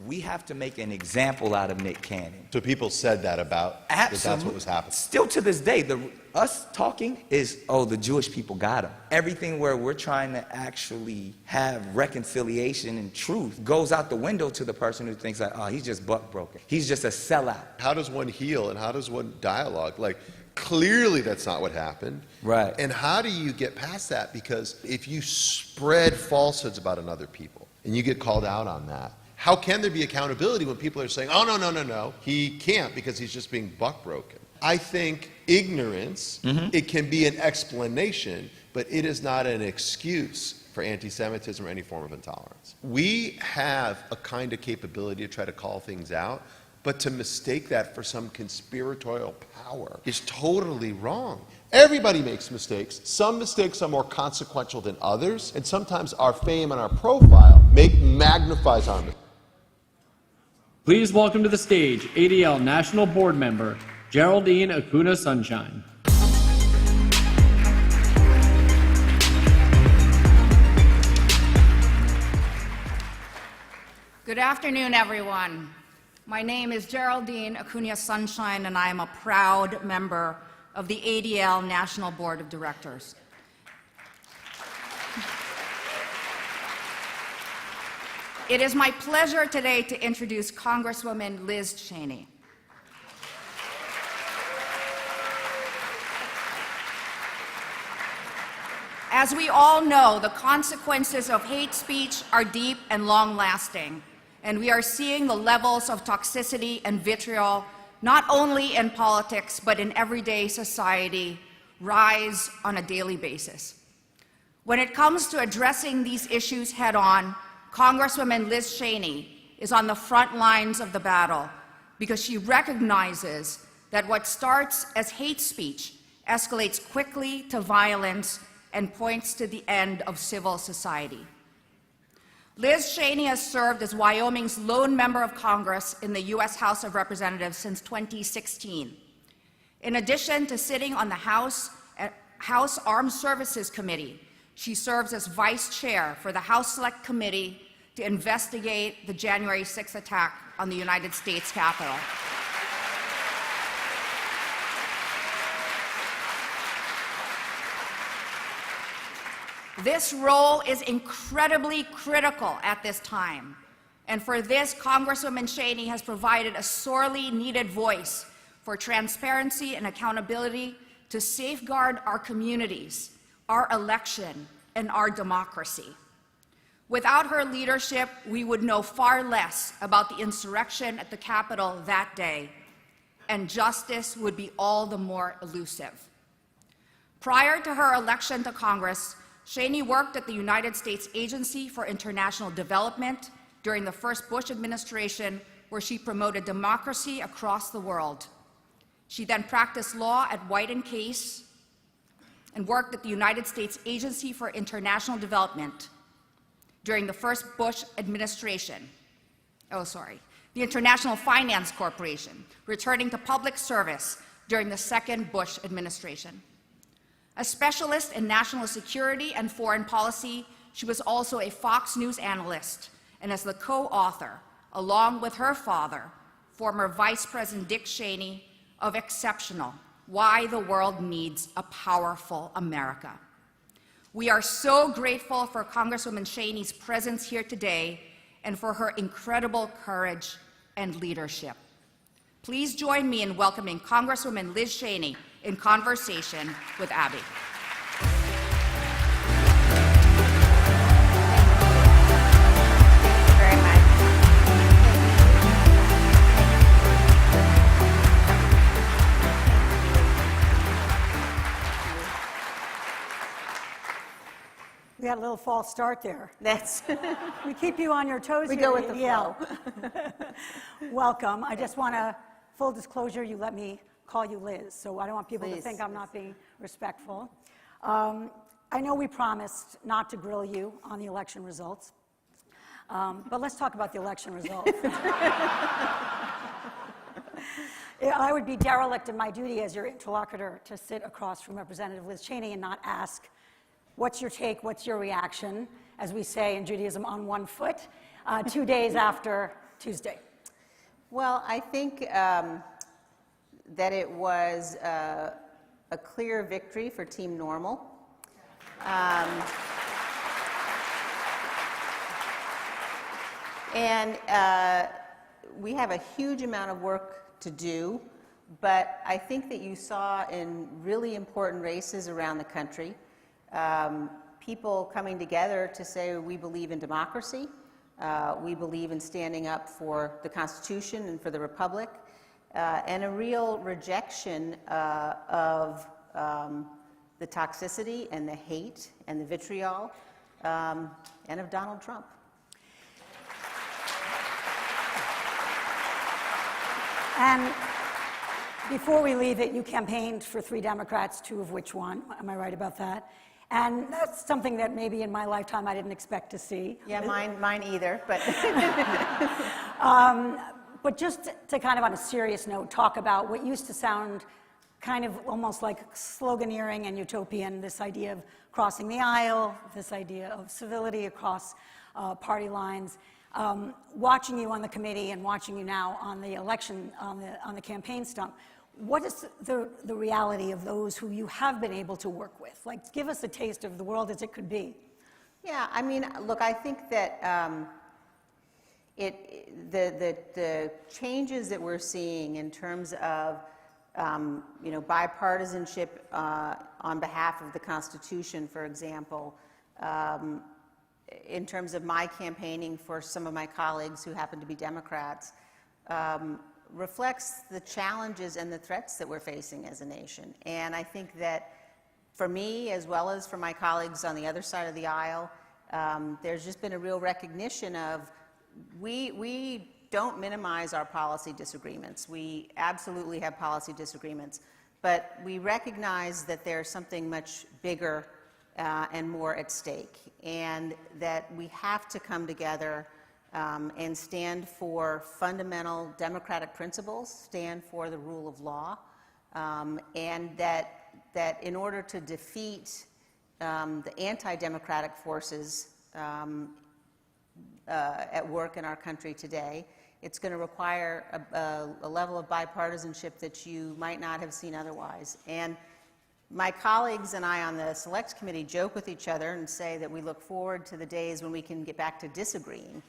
I: We have to make an example out of Nick Cannon.
A: So people said that about that that's what was happening.
I: Still to this day, us talking is, oh, the Jewish people got him. Everything where we're trying to actually have reconciliation and truth goes out the window to the person who thinks that, oh, he's just buck broken. He's just a sellout.
A: How does one heal and how does one dialogue? Like, clearly that's not what happened.
I: Right.
A: And how do you get past that? Because if you spread falsehoods about another people and you get called out on that, how can there be accountability when people are saying, oh, no, he can't because he's just being buck broken? I think ignorance, it can be an explanation, but it is not an excuse for anti-Semitism or any form of intolerance. We have a kind of capability to try to call things out, but to mistake that for some conspiratorial power is totally wrong. Everybody makes mistakes. Some mistakes are more consequential than others, and sometimes our fame and our profile magnifies our mistakes.
C: Please welcome to the stage ADL National Board Member Geraldine Acuna Sunshine.
J: Good afternoon, everyone. My name is Geraldine Acuna Sunshine, and I am a proud member of the ADL National Board of Directors. It is my pleasure today to introduce Congresswoman Liz Cheney. As we all know, the consequences of hate speech are deep and long-lasting, and we are seeing the levels of toxicity and vitriol, not only in politics, but in everyday society, rise on a daily basis. When it comes to addressing these issues head-on, Congresswoman Liz Cheney is on the front lines of the battle because she recognizes that what starts as hate speech escalates quickly to violence and points to the end of civil society. Liz Cheney has served as Wyoming's lone member of Congress in the U.S. House of Representatives since 2016. In addition to sitting on the House Armed Services Committee, she serves as vice chair for the House Select Committee to investigate the January 6th attack on the United States Capitol. This role is incredibly critical at this time, and for this, Congresswoman Cheney has provided a sorely needed voice for transparency and accountability to safeguard our communities, our election, and our democracy. Without her leadership, we would know far less about the insurrection at the Capitol that day, and justice would be all the more elusive. Prior to her election to Congress, Cheney worked at the United States Agency for International Development during the first Bush administration, where she promoted democracy across the world. She then practiced law at White & Case and worked at the United States Agency for International Development during the first Bush administration. The International Finance Corporation, returning to public service during the second Bush administration. A specialist in national security and foreign policy, she was also a Fox News analyst and as the co-author, along with her father, former Vice President Dick Cheney, of Exceptional: Why the World Needs a Powerful America. We are so grateful for Congresswoman Cheney's presence here today and for her incredible courage and leadership. Please join me in welcoming Congresswoman Liz Cheney in conversation with Abby.
K: Very much.
E: We had a little false start there.
K: That's
E: We keep you on your toes
K: we
E: here,
K: go with the
E: ADL.
K: flow.
E: Welcome. I just want to, full disclosure, you let me call you Liz, so I don't want people to
K: Please.
E: think I'm not being respectful. I know we promised not to grill you on the election results, but let's talk about the election results. I would be derelict in my duty as your interlocutor to sit across from Representative Liz Cheney and not ask, what's your take, what's your reaction, as we say in Judaism, on one foot, 2 days after Tuesday?
K: Well, I think that it was a clear victory for Team Normal. And we have a huge amount of work to do, but I think that you saw in really important races around the country, people coming together to say we believe in democracy, we believe in standing up for the Constitution and for the Republic, and a real rejection of the toxicity and the hate and the vitriol, and of Donald Trump.
E: And before we leave it, you campaigned for 3 Democrats, 2 of which won. Am I right about that? And that's something that maybe in my lifetime I didn't expect to see.
K: Yeah, mine either, but
E: But just to kind of on a serious note, talk about what used to sound kind of almost like sloganeering and utopian, this idea of crossing the aisle, this idea of civility across party lines. Watching you on the committee and watching you now on the election, on the campaign stump, what is the reality of those who you have been able to work with? Like, give us a taste of the world as it could be.
K: yeah, I mean, look, I think that the changes that we're seeing in terms of bipartisanship on behalf of the Constitution, for example, in terms of my campaigning for some of my colleagues who happen to be Democrats, reflects the challenges and the threats that we're facing as a nation. And I think that for me, as well as for my colleagues on the other side of the aisle, there's just been a real recognition of we don't minimize our policy disagreements. We absolutely have policy disagreements, but we recognize that there's something much bigger and more at stake, and that we have to come together and stand for fundamental democratic principles, stand for the rule of law, and that in order to defeat the anti-democratic forces at work in our country today, it's going to require a level of bipartisanship that you might not have seen otherwise. And my colleagues and I on the Select Committee joke with each other and say that we look forward to the days when we can get back to disagreeing,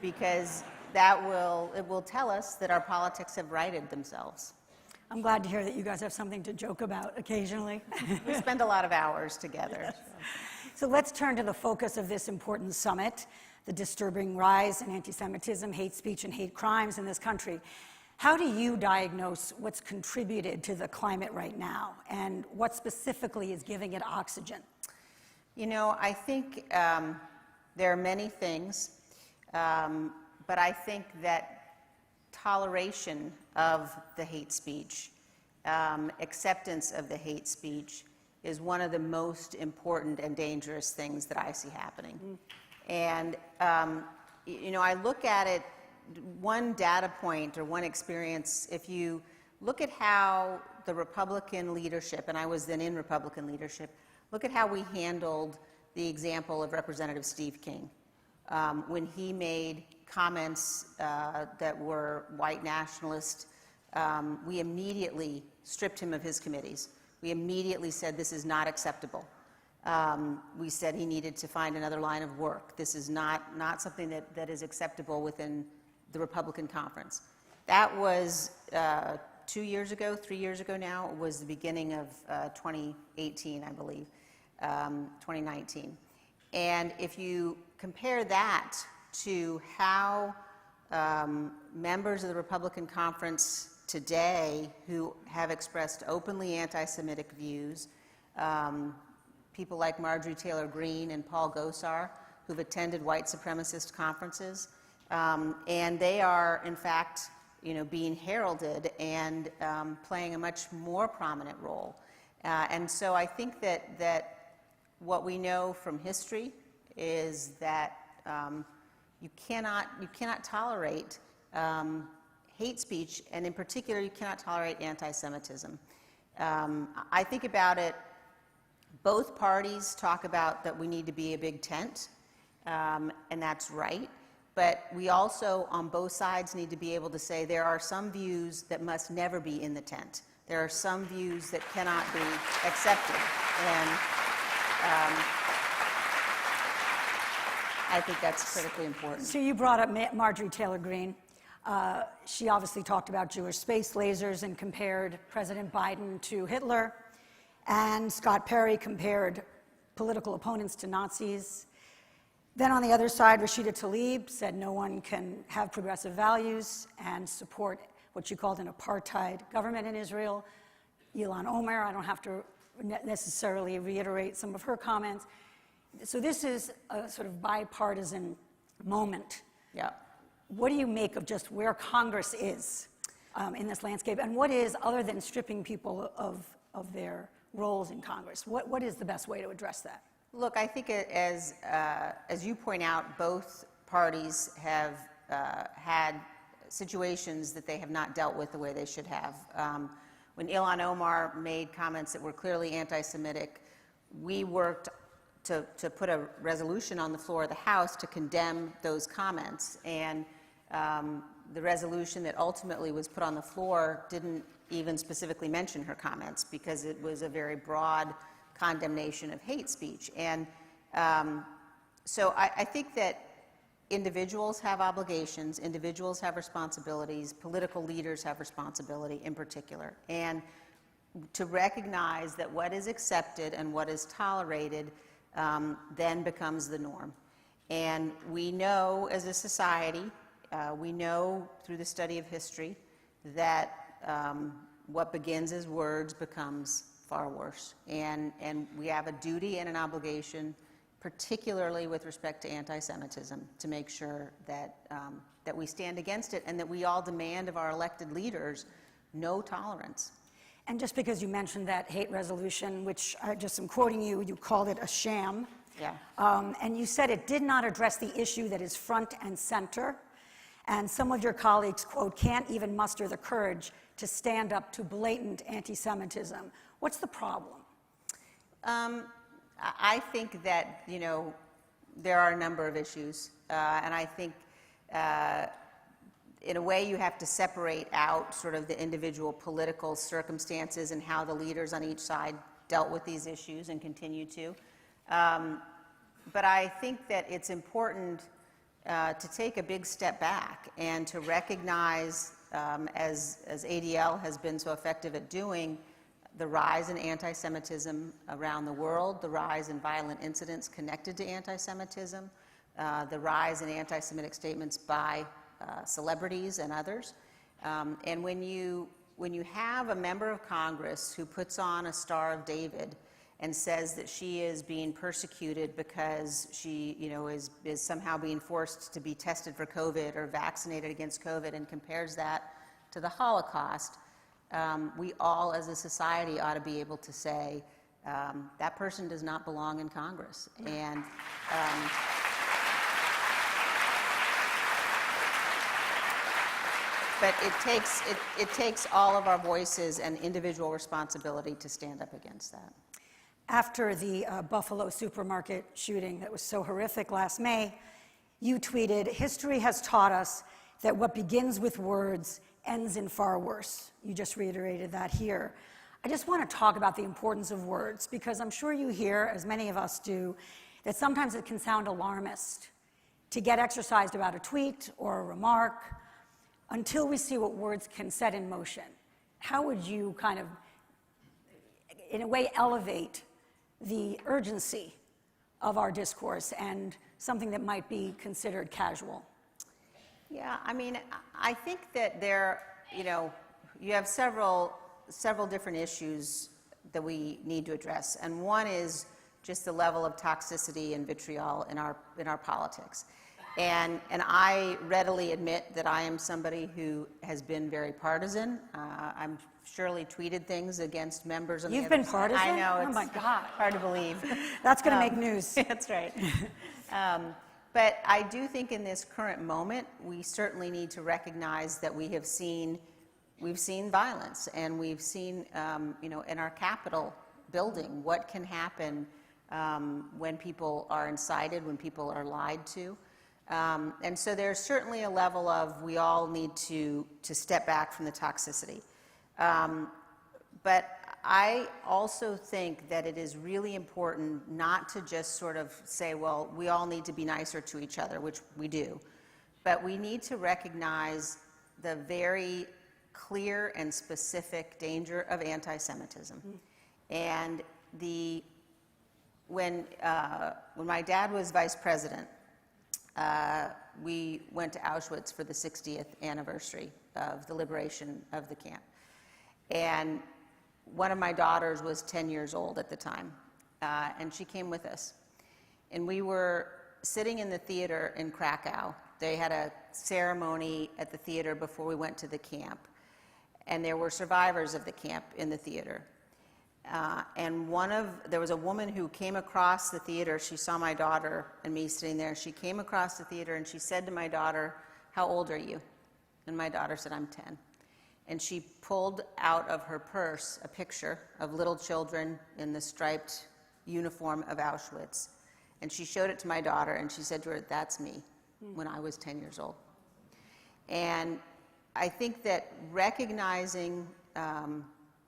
K: because it will tell us that our politics have righted themselves.
E: I'm glad to hear that you guys have something to joke about occasionally.
K: We spend a lot of hours together.
E: Yes. So let's turn to the focus of this important summit, the disturbing rise in anti-Semitism, hate speech, and hate crimes in this country. How do you diagnose what's contributed to the climate right now, and what specifically is giving it oxygen?
K: You know, I think there are many things, but I think that toleration of the hate speech, acceptance of the hate speech, is one of the most important and dangerous things that I see happening. And, you know, I look at it, one data point or one experience, if you look at how the Republican leadership, and I was then in Republican leadership, look at how we handled the example of Representative Steve King. When he made comments that were white nationalist, we immediately stripped him of his committees. We immediately said this is not acceptable. We said he needed to find another line of work. This is not something that is acceptable within the Republican conference. That was 2 years ago, 3 years ago now. It was the beginning of 2018, I believe, 2019. And if you compare that to how members of the Republican conference today who have expressed openly anti-Semitic views, people like Marjorie Taylor Greene and Paul Gosar, who've attended white supremacist conferences, and they are, in fact, you know, being heralded and playing a much more prominent role. And so I think that what we know from history is that you cannot tolerate hate speech, and in particular, you cannot tolerate anti-Semitism. I think about it, both parties talk about that we need to be a big tent, and that's right. But we also, on both sides, need to be able to say there are some views that must never be in the tent. There are some views that cannot be accepted. And I think that's critically important.
E: So you brought up Marjorie Taylor Greene. She obviously talked about Jewish space lasers and compared President Biden to Hitler. And Scott Perry compared political opponents to Nazis. Then on the other side, Rashida Tlaib said no one can have progressive values and support what she called an apartheid government in Israel. Ilhan Omar, I don't have to necessarily reiterate some of her comments. So this is a sort of bipartisan moment.
K: Yeah.
E: What do you make of just where Congress is in this landscape? And what is, other than stripping people of their roles in Congress, what is the best way to address that?
K: Look, I think as you point out, both parties have had situations that they have not dealt with the way they should have. When Ilhan Omar made comments that were clearly anti-Semitic, we worked to put a resolution on the floor of the House to condemn those comments. And the resolution that ultimately was put on the floor didn't even specifically mention her comments because it was a very broad condemnation of hate speech. And so I think that individuals have obligations, individuals have responsibilities, political leaders have responsibility in particular. And to recognize that what is accepted and what is tolerated then becomes the norm. And we know as a society, we know through the study of history that what begins as words becomes far worse. And we have a duty and an obligation, particularly with respect to anti-Semitism, to make sure that, that we stand against it and that we all demand of our elected leaders no tolerance.
E: And just because you mentioned that hate resolution, which I just am quoting you, you called it a sham.
K: Yeah.
E: And you said it did not address the issue that is front and center. And some of your colleagues, quote, can't even muster the courage to stand up to blatant anti-Semitism. What's the problem?
K: I think that, you know, there are a number of issues. And I think in a way you have to separate out sort of the individual political circumstances and how the leaders on each side dealt with these issues and continue to. But I think that it's important to take a big step back and to recognize as ADL has been so effective at doing, the rise in anti-Semitism around the world, the rise in violent incidents connected to anti-Semitism, the rise in anti-Semitic statements by celebrities and others. And when you have a member of Congress who puts on a Star of David and says that she is being persecuted because she, is somehow being forced to be tested for COVID or vaccinated against COVID, and compares that to the Holocaust, we all as a society ought to be able to say, that person does not belong in Congress. And but it takes all of our voices and individual responsibility to stand up against that.
E: After the Buffalo supermarket shooting that was so horrific last May, you tweeted, "History has taught us that what begins with words ends in far worse." You just reiterated that here. I just want to talk about the importance of words, because I'm sure you hear, as many of us do, that sometimes it can sound alarmist to get exercised about a tweet or a remark until we see what words can set in motion. How would you kind of, in a way, elevate the urgency of our discourse and something that might be considered casual?
K: Yeah, I mean, I think that you have several different issues that we need to address, and one is just the level of toxicity and vitriol in our politics. And I readily admit that I am somebody who has been very partisan. I'm surely tweeted things against members of the
E: You've
K: other
E: been
K: side.
E: partisan?
K: I know,
E: Oh
K: it's
E: my God.
K: hard to believe.
E: That's going to make news.
K: That's right. But I do think in this current moment, we certainly need to recognize that we've seen violence, and we've seen, in our Capitol building, what can happen when people are incited, when people are lied to. And so there's certainly a level of we all need to step back from the toxicity. But I also think that it is really important not to just sort of say, well, we all need to be nicer to each other, which we do, but we need to recognize the very clear and specific danger of anti-Semitism. And when my dad was vice president, we went to Auschwitz for the 60th anniversary of the liberation of the camp. And one of my daughters was 10 years old at the time, and she came with us. And we were sitting in the theater in Krakow. They had a ceremony at the theater before we went to the camp, and there were survivors of the camp in the theater. And there was a woman who came across the theater. She saw my daughter and me sitting there. She came across the theater and she said to my daughter, "How old are you?" And my daughter said, "I'm 10. And she pulled out of her purse a picture of little children in the striped uniform of Auschwitz. And she showed it to my daughter and she said to her, "That's me when I was 10 years old." And I think that recognizing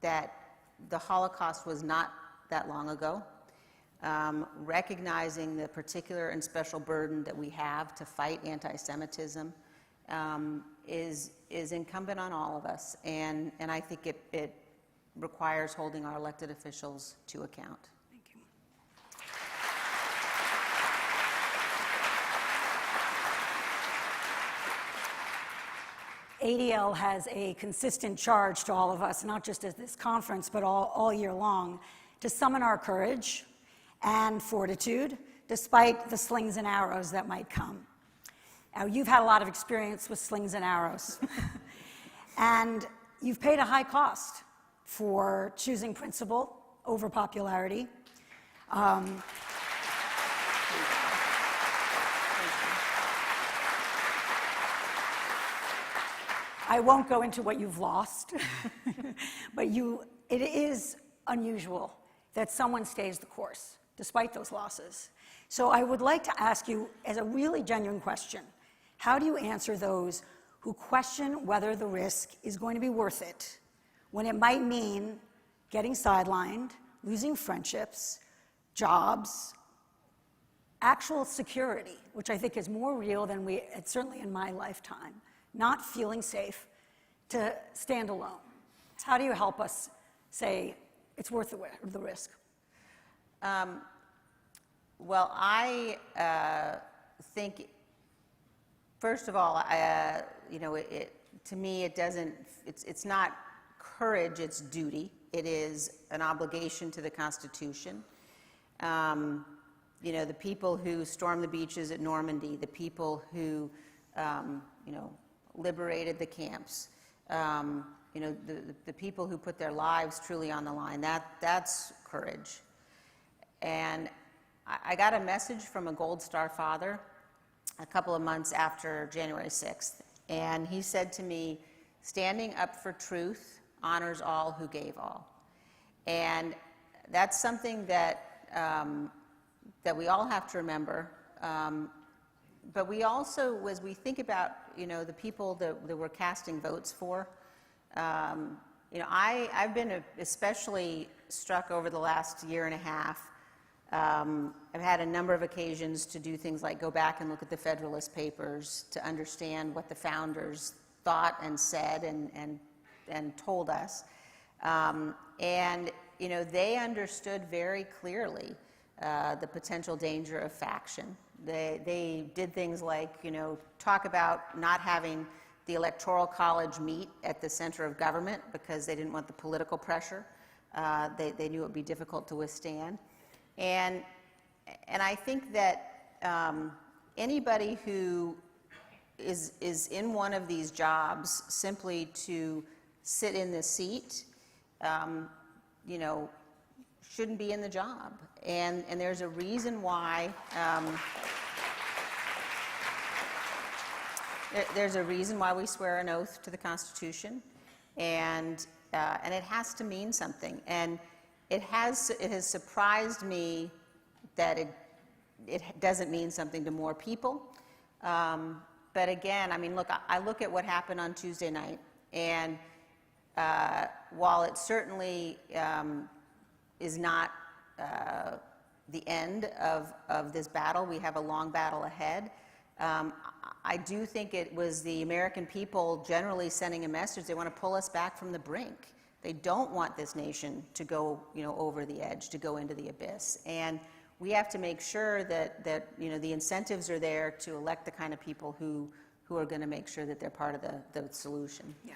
K: that the Holocaust was not that long ago, recognizing the particular and special burden that we have to fight anti-Semitism is incumbent on all of us, and I think it requires holding our elected officials to account.
E: Thank you. ADL has a consistent charge to all of us, not just at this conference, but all year long, to summon our courage and fortitude, despite the slings and arrows that might come. Now, you've had a lot of experience with slings and arrows, and you've paid a high cost for choosing principle over popularity. I won't go into what you've lost, but it is unusual that someone stays the course, despite those losses. So I would like to ask you, as a really genuine question, how do you answer those who question whether the risk is going to be worth it, when it might mean getting sidelined, losing friendships, jobs, actual security, which I think is more real than certainly in my lifetime, not feeling safe, to stand alone? How do you help us say it's worth the risk?
K: Well, I think, first of all, to me, it's not courage, it's duty. It is an obligation to the Constitution. The people who stormed the beaches at Normandy, the people who, liberated the camps, the people who put their lives truly on the line, that's courage. And I got a message from a Gold Star father a couple of months after January 6th, and he said to me, "Standing up for truth honors all who gave all." And that's something that we all have to remember. But we also, as we think about, the people that we're casting votes for, I've been especially struck over the last year and a half. I've had a number of occasions to do things like go back and look at the Federalist Papers to understand what the founders thought and said and told us. They understood very clearly the potential danger of faction. They did things like, talk about not having the Electoral College meet at the center of government because they didn't want the political pressure. They knew it would be difficult to withstand. And I think that anybody who is in one of these jobs simply to sit in the seat, shouldn't be in the job. And there's a reason why. There's a reason why we swear an oath to the Constitution, and it has to mean something. And it has surprised me that it doesn't mean something to more people. But again, look, I look at what happened on Tuesday night, and while it certainly is not the end of this battle, we have a long battle ahead. I do think it was the American people generally sending a message. They want to pull us back from the brink. They don't want this nation to go, over the edge, to go into the abyss. And we have to make sure that the incentives are there to elect the kind of people who are going to make sure that they're part of the solution.
E: Yeah.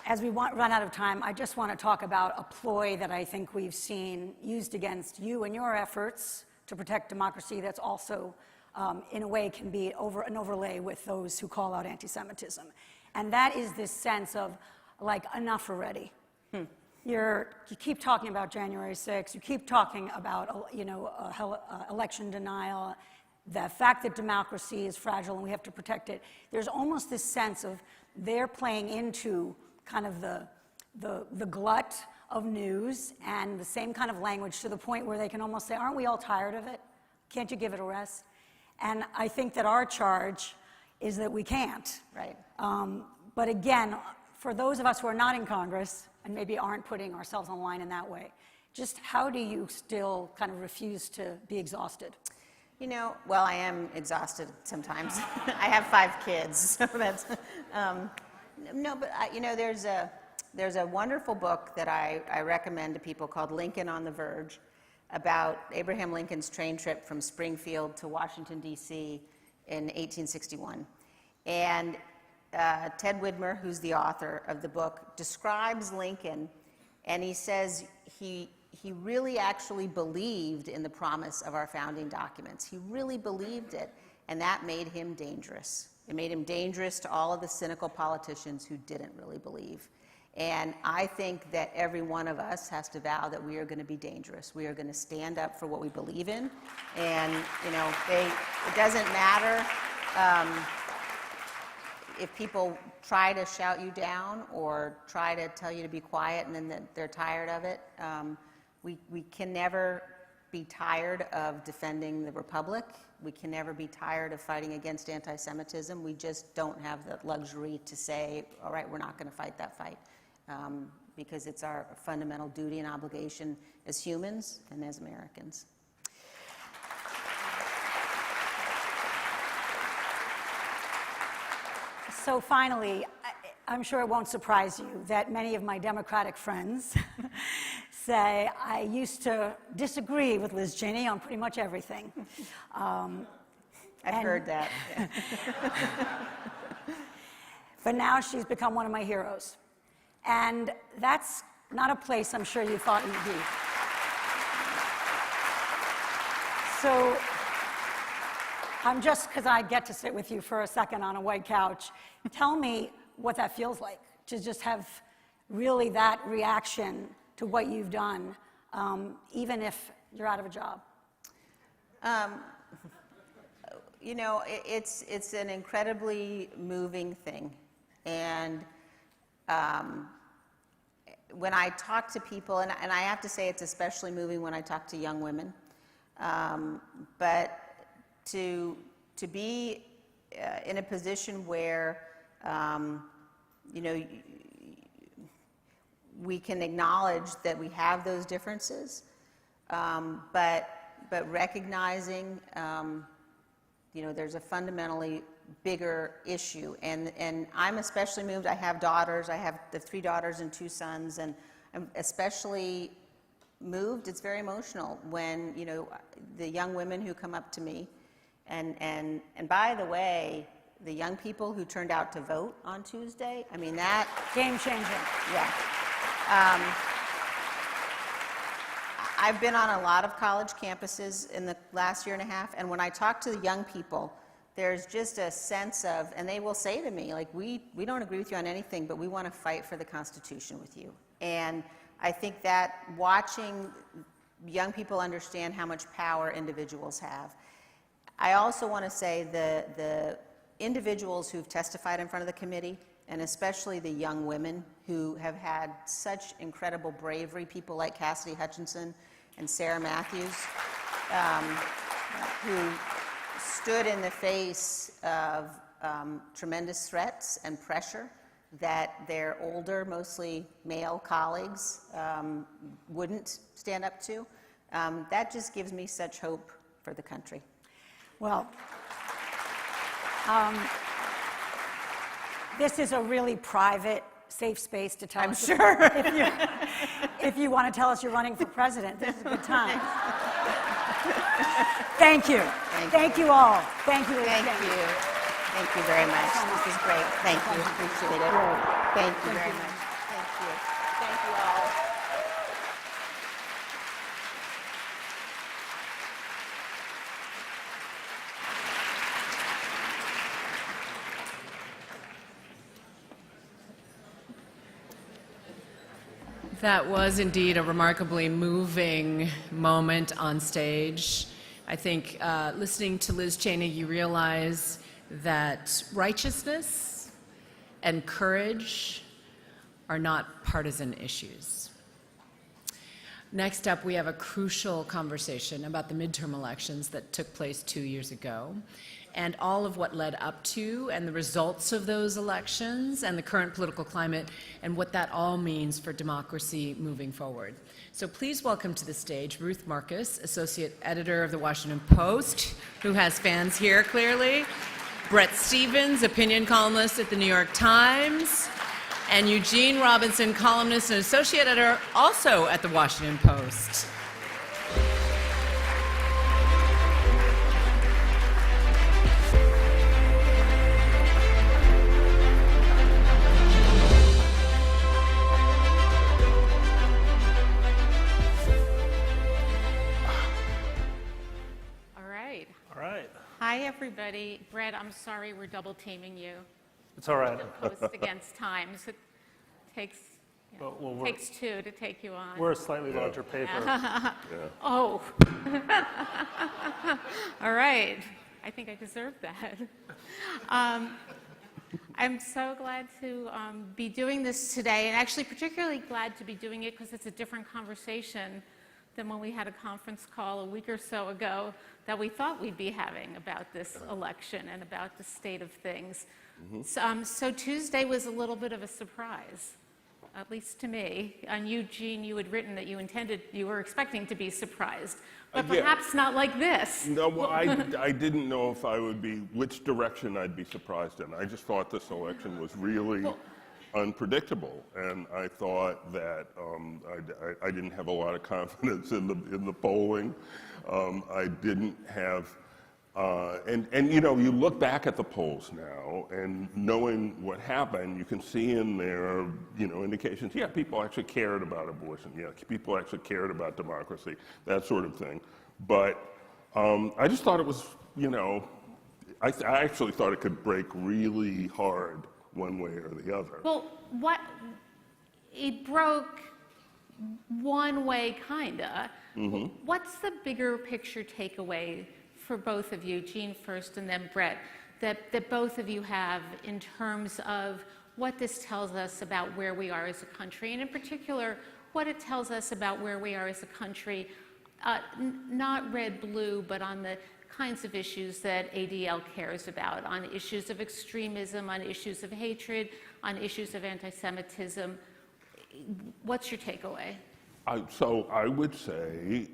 E: As we run out of time, I just want to talk about a ploy that I think we've seen used against you and your efforts to protect democracy that's also, in a way, can be an overlay with those who call out anti-Semitism. And that is this sense of, like, enough already. You keep talking about January 6th. You keep talking about, election denial, the fact that democracy is fragile and we have to protect it. There's almost this sense of they're playing into kind of the glut of news and the same kind of language to the point where they can almost say, aren't we all tired of it? Can't you give it a rest? And I think that our charge is that we can't.
K: Right.
E: But again, for those of us who are not in Congress and maybe aren't putting ourselves on the line in that way, just how do you still kind of refuse to be exhausted?
K: Well, I am exhausted sometimes. I have 5 kids, so that's... No, but there's a wonderful book that I recommend to people called Lincoln on the Verge, about Abraham Lincoln's train trip from Springfield to Washington, D.C. in 1861. And Ted Widmer, who's the author of the book, describes Lincoln, and he says he really actually believed in the promise of our founding documents. He really believed it, and that made him dangerous. It made him dangerous to all of the cynical politicians who didn't really believe. And I think that every one of us has to vow that we are going to be dangerous. We are going to stand up for what we believe in. And, it doesn't matter if people try to shout you down or try to tell you to be quiet and then that they're tired of it. We can never be tired of defending the Republic. We can never be tired of fighting against anti-Semitism. We just don't have the luxury to say, all right, we're not going to fight that fight, because it's our fundamental duty and obligation as humans and as Americans.
E: So finally, I'm sure it won't surprise you that many of my Democratic friends say I used to disagree with Liz Cheney on pretty much everything.
K: I've heard that.
E: But now she's become one of my heroes. And that's not a place I'm sure you thought you'd be. So I'm just, because I get to sit with you for a second on a white couch, tell me what that feels like, to just have really that reaction to what you've done, even if you're out of a job.
K: You know, it's an incredibly moving thing. And when I talk to people, and I have to say it's especially moving when I talk to young women, but to be in a position where, you know, we can acknowledge that we have those differences, but recognizing, you know, there's a fundamentally bigger issue. And I'm especially moved. I have daughters. I have the 3 daughters and 2 sons, and I'm especially moved. It's very emotional when, you know, the young women who come up to me, and by the way, the young people who turned out to vote on Tuesday, I mean, that...
E: Game changer.
K: Yeah. I've been on a lot of college campuses in the last year and a half, and when I talk to the young people, there's just a sense of, and they will say to me, like, we don't agree with you on anything, but we want to fight for the Constitution with you. And I think that watching young people understand how much power individuals have. I also want to say the individuals who've testified in front of the committee, and especially the young women who have had such incredible bravery, people like Cassidy Hutchinson and Sarah Matthews, who stood in the face of tremendous threats and pressure that their older, mostly male colleagues wouldn't stand up to. That just gives me such hope for the country.
E: Well, this is a really private, safe space to tell us.
K: I'm sure.
E: If you want to tell us you're running for president, this is a good time. Thank you. Thank you all. Thank you.
K: Thank you. Thank you very much. This is great. Thank you. Appreciate it. Thank you very much. Thank you. Thank you all.
D: That was indeed a remarkably moving moment on stage. I think listening to Liz Cheney, you realize that righteousness and courage are not partisan issues. Next up, we have a crucial conversation about the midterm elections that took place 2 years ago, and all of what led up to and the results of those elections and the current political climate and what that all means for democracy moving forward. So please welcome to the stage Ruth Marcus, Associate Editor of the Washington Post, who has fans here clearly, Brett Stevens, opinion columnist at the New York Times, and Eugene Robinson, columnist and Associate Editor also at the Washington Post.
L: Hi, everybody. Brett, I'm sorry we're double teaming you.
M: It's all right.
L: Post against times. It takes, takes 2 to take you on.
M: We're a slightly larger paper.
L: Oh. All right. I think I deserve that. I'm so glad to be doing this today, and actually particularly glad to be doing it because it's a different conversation than when we had a conference call a week or so ago that we thought we'd be having about this election and about the state of things. So Tuesday was a little bit of a surprise. at least to me. On Eugene, you had written that you were expecting to be surprised, but
N: Yeah.
L: perhaps not like this.
N: No, well, I didn't know if I would be, which direction I'd be surprised in. I just thought this election was really unpredictable, and I thought that I didn't have a lot of confidence in the polling. I didn't have, and you know, you look back at the polls now, and knowing what happened, you can see in there, you know, indications. Yeah, people actually cared about abortion. Yeah, people actually cared about democracy, that sort of thing. But I just thought it was, you know, I actually thought it could break really hard one way or the other.
L: Well, it broke one way, kinda.
N: Mm-hmm.
L: What's the bigger picture takeaway for both of you, Jean first and then Brett, that both of you have in terms of what this tells us about where we are as a country, and in particular, what it tells us about where we are as a country, not red-blue, but on the kinds of issues that ADL cares about, on issues of extremism, on issues of hatred, on issues of anti-Semitism. What's your takeaway?
N: So I would say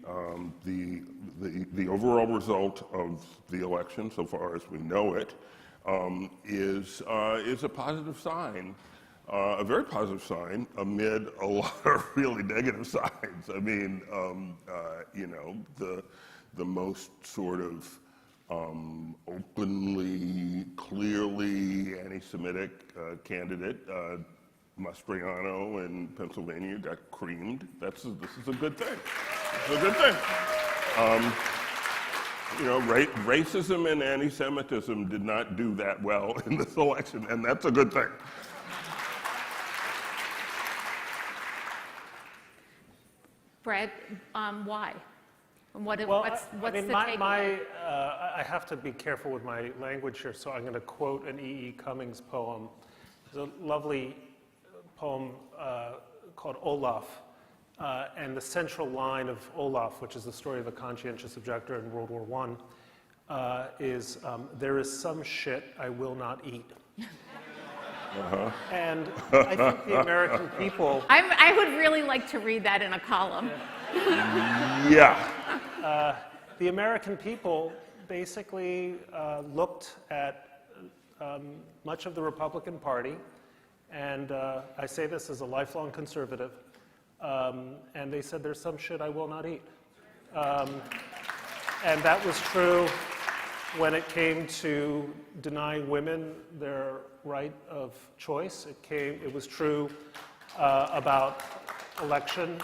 N: the overall result of the election, so far as we know it, is a positive sign, a very positive sign amid a lot of really negative signs. I mean, you know, the most sort of openly, clearly anti-Semitic candidate, Mastriano in Pennsylvania, got creamed. This is a good thing. It's a good thing. You know, racism and anti-Semitism did not do that well in this election, and that's a good thing.
L: Brett, why? What's the
M: takeaway?
L: takeaway?
M: I have to be careful with my language here, so I'm going to quote an E.E. Cummings poem. There's a lovely poem called Olaf, and the central line of Olaf, which is the story of a conscientious objector in World War I, is, there is some shit I will not eat. And I think the American people...
L: I would really like to read that in a column.
N: Yeah.
M: The American people basically looked at much of the Republican Party, and I say this as a lifelong conservative, and they said, there's some shit I will not eat. And that was true when it came to denying women their right of choice. It was true about election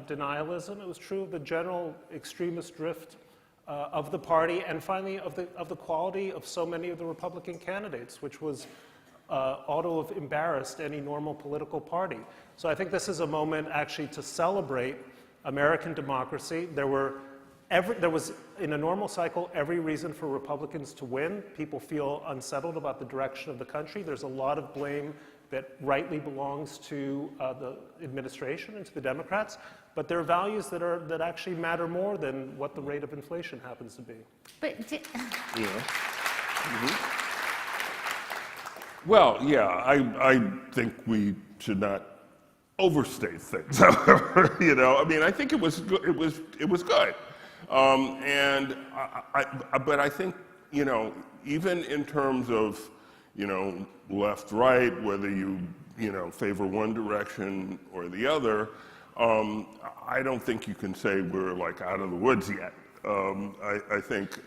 M: denialism. It was true of the general extremist drift of the party, and finally of the quality of so many of the Republican candidates, which was ought to have embarrassed any normal political party. So I think this is a moment actually to celebrate American democracy. There was, in a normal cycle, every reason for Republicans to win. People feel unsettled about the direction of the country. There's a lot of blame that rightly belongs to the administration and to the Democrats, but there are values that actually matter more than what the rate of inflation happens to be.
L: But
N: Yeah. Mm-hmm. Well, yeah, I think we should not overstate things. You know, I mean, I think it was good. It was good. But I think, you know, even in terms of, you know, left, right, whether you favor one direction or the other, I don't think you can say we're like out of the woods yet. I think,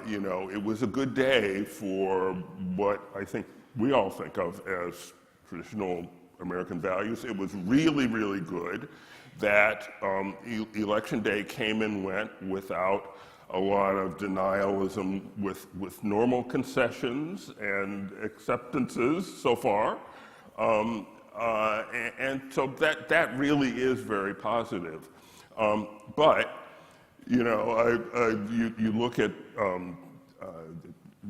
N: you know, it was a good day for what I think we all think of as traditional American values. It was really, really good that Election Day came and went without a lot of denialism, with normal concessions and acceptances so far. And so that really is very positive. But, you know, you look at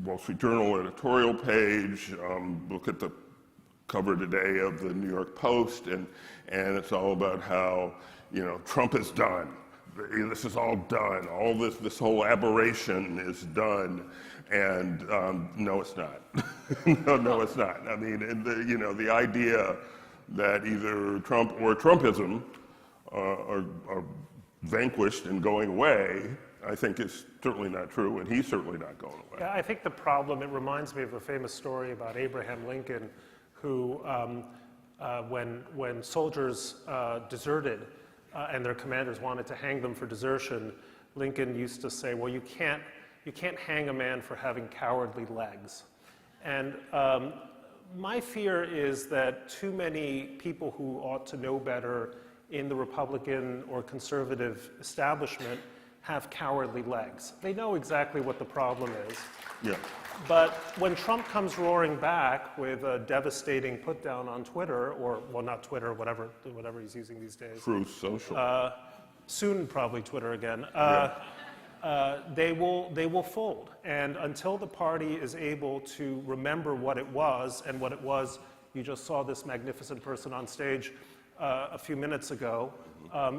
N: Wall Street Journal editorial page, look at the cover today of the New York Post, and it's all about how, you know, Trump is done. This is all done. All this whole aberration is done, and no, it's not. No, it's not. I mean, you know, the idea that either Trump or Trumpism are vanquished and going away, I think is certainly not true, and he's certainly not going away.
M: Yeah, I think the problem, it reminds me of a famous story about Abraham Lincoln, who, when soldiers deserted and their commanders wanted to hang them for desertion, Lincoln used to say, well, you can't hang a man for having cowardly legs. And my fear is that too many people who ought to know better in the Republican or conservative establishment have cowardly legs. They know exactly what the problem is.
N: Yeah.
M: But when Trump comes roaring back with a devastating put down on Twitter, or, well, not Twitter, whatever he's using these days.
N: Truth Social.
M: Soon probably Twitter again. They will fold. And until the party is able to remember what it was, and what it was, you just saw this magnificent person on stage a few minutes ago,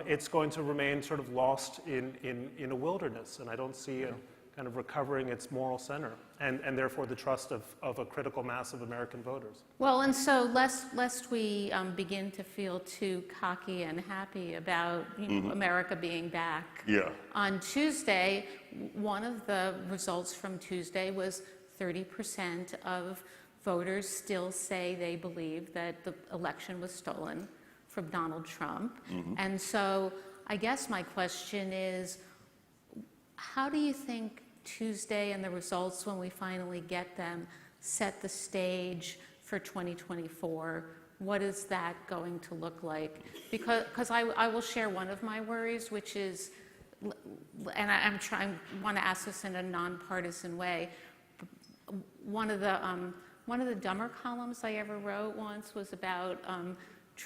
M: it's going to remain sort of lost in a wilderness. And I don't see it kind of recovering its moral center, and therefore the trust of a critical mass of American voters.
L: Well, and so lest we begin to feel too cocky and happy about America being back.
N: Yeah.
L: On Tuesday, one of the results from Tuesday was 30% of voters still say they believe that the election was stolen from Donald Trump. And so I guess my question is, how do you think Tuesday and the results, when we finally get them, set the stage for 2024? What is that going to look like? Because I will share one of my worries, which is, and I want to ask this in a nonpartisan way. One of the dumber columns I ever wrote once was about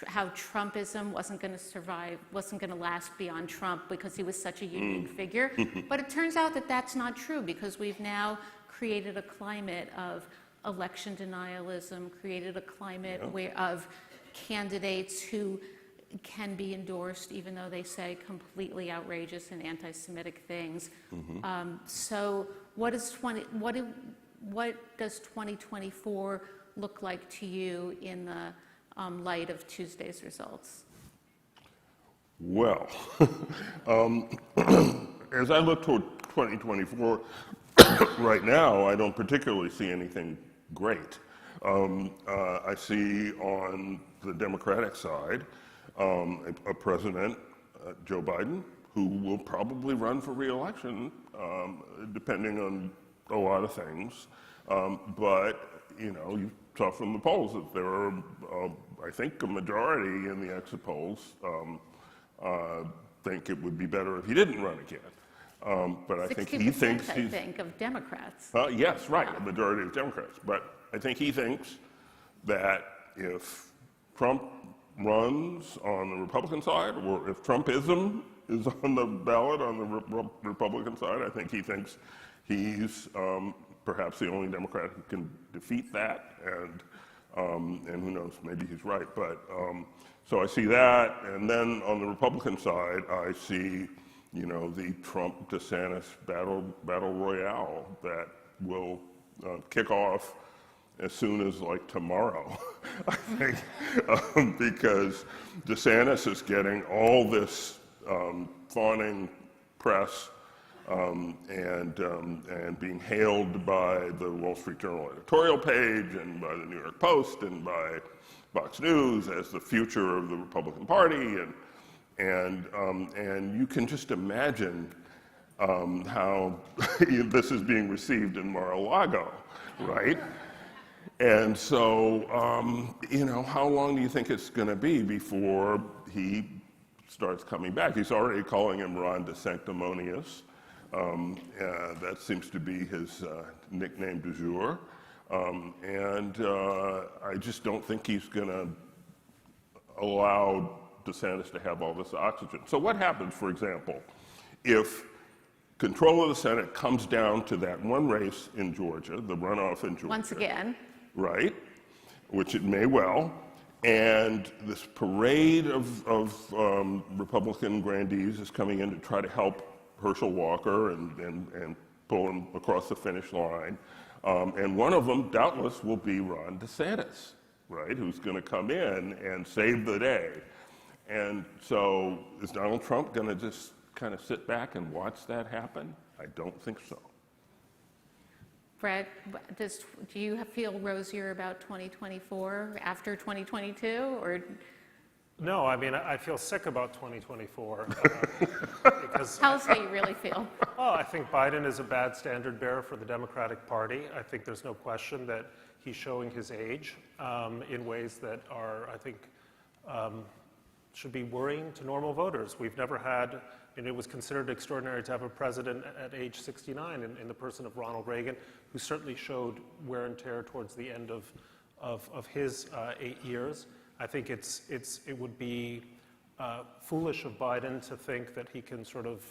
L: how Trumpism wasn't going to survive, wasn't going to last beyond Trump because he was such a unique figure. But it turns out that that's not true, because we've now created a climate of election denialism, created a climate of candidates who can be endorsed even though they say completely outrageous and anti-Semitic things. So what does 2024 look like to you in the light of Tuesday's results?
N: Well, as I look toward 2024, right now, I don't particularly see anything great. I see on the Democratic side a president, Joe Biden, who will probably run for re-election, depending on a lot of things. But, you saw from the polls that there are, I think, a majority in the exit polls think it would be better if he didn't run again. But I think he thinks
L: 60%, I think, of Democrats.
N: Yes, right, a majority of Democrats. But I think he thinks that if Trump runs on the Republican side, or if Trumpism is on the ballot on the Republican side, I think he thinks he's perhaps the only Democrat who can defeat that, and who knows, maybe he's right. But so I see that, and then on the Republican side, I see, the Trump-DeSantis battle royale that will kick off as soon as like tomorrow, I think, because DeSantis is getting all this fawning press. And being hailed by the Wall Street Journal editorial page and by the New York Post and by Fox News as the future of the Republican Party, and you can just imagine how this is being received in Mar-a-Lago, right? And so, how long do you think it's going to be before he starts coming back? He's already calling him Ron DeSanctimonious. That seems to be his nickname du jour. I just don't think he's going to allow DeSantis to have all this oxygen. So what happens, for example, if control of the Senate comes down to that one race in Georgia, the runoff in Georgia?
L: Once again.
N: Right, which it may well. And this parade of Republican grandees is coming in to try to help Herschel Walker and pull him across the finish line. And one of them, doubtless, will be Ron DeSantis. right, who's going to come in and save the day. And so is Donald Trump going to just kind of sit back and watch that happen? I don't think so.
L: Brett, do you feel rosier about 2024 after 2022, or?
M: No, I mean, I feel sick about 2024. Because
L: Tell us how you really feel.
M: Well, I think Biden is a bad standard bearer for the Democratic Party. I think there's no question that he's showing his age in ways that are, I think, should be worrying to normal voters. We've never had, and it was considered extraordinary to have a president at age 69 in the person of Ronald Reagan, who certainly showed wear and tear towards the end of his 8 years. I think it would be foolish of Biden to think that he can sort of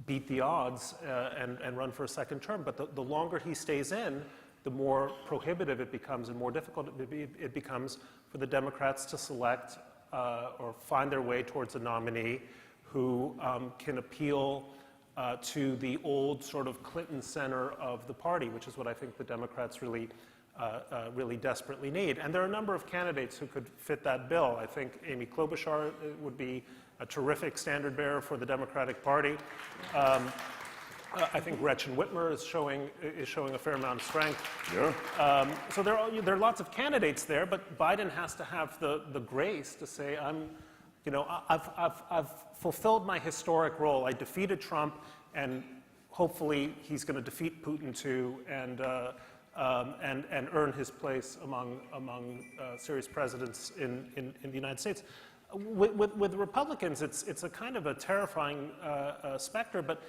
M: beat the odds and run for a second term. But the longer he stays in, the more prohibitive it becomes and more difficult it becomes for the Democrats to select or find their way towards a nominee who can appeal to the old sort of Clinton center of the party, which is what I think the Democrats really desperately need. And there are a number of candidates who could fit that bill. I think Amy Klobuchar would be a terrific standard bearer for the Democratic Party. I think Gretchen Whitmer is showing a fair amount of strength.
N: Yeah.
M: So there are lots of candidates there, but Biden has to have the grace to say, I've fulfilled my historic role. I defeated Trump, and hopefully he's going to defeat Putin too, and earn his place among serious presidents in the United States. With the Republicans, it's a kind of a terrifying specter, but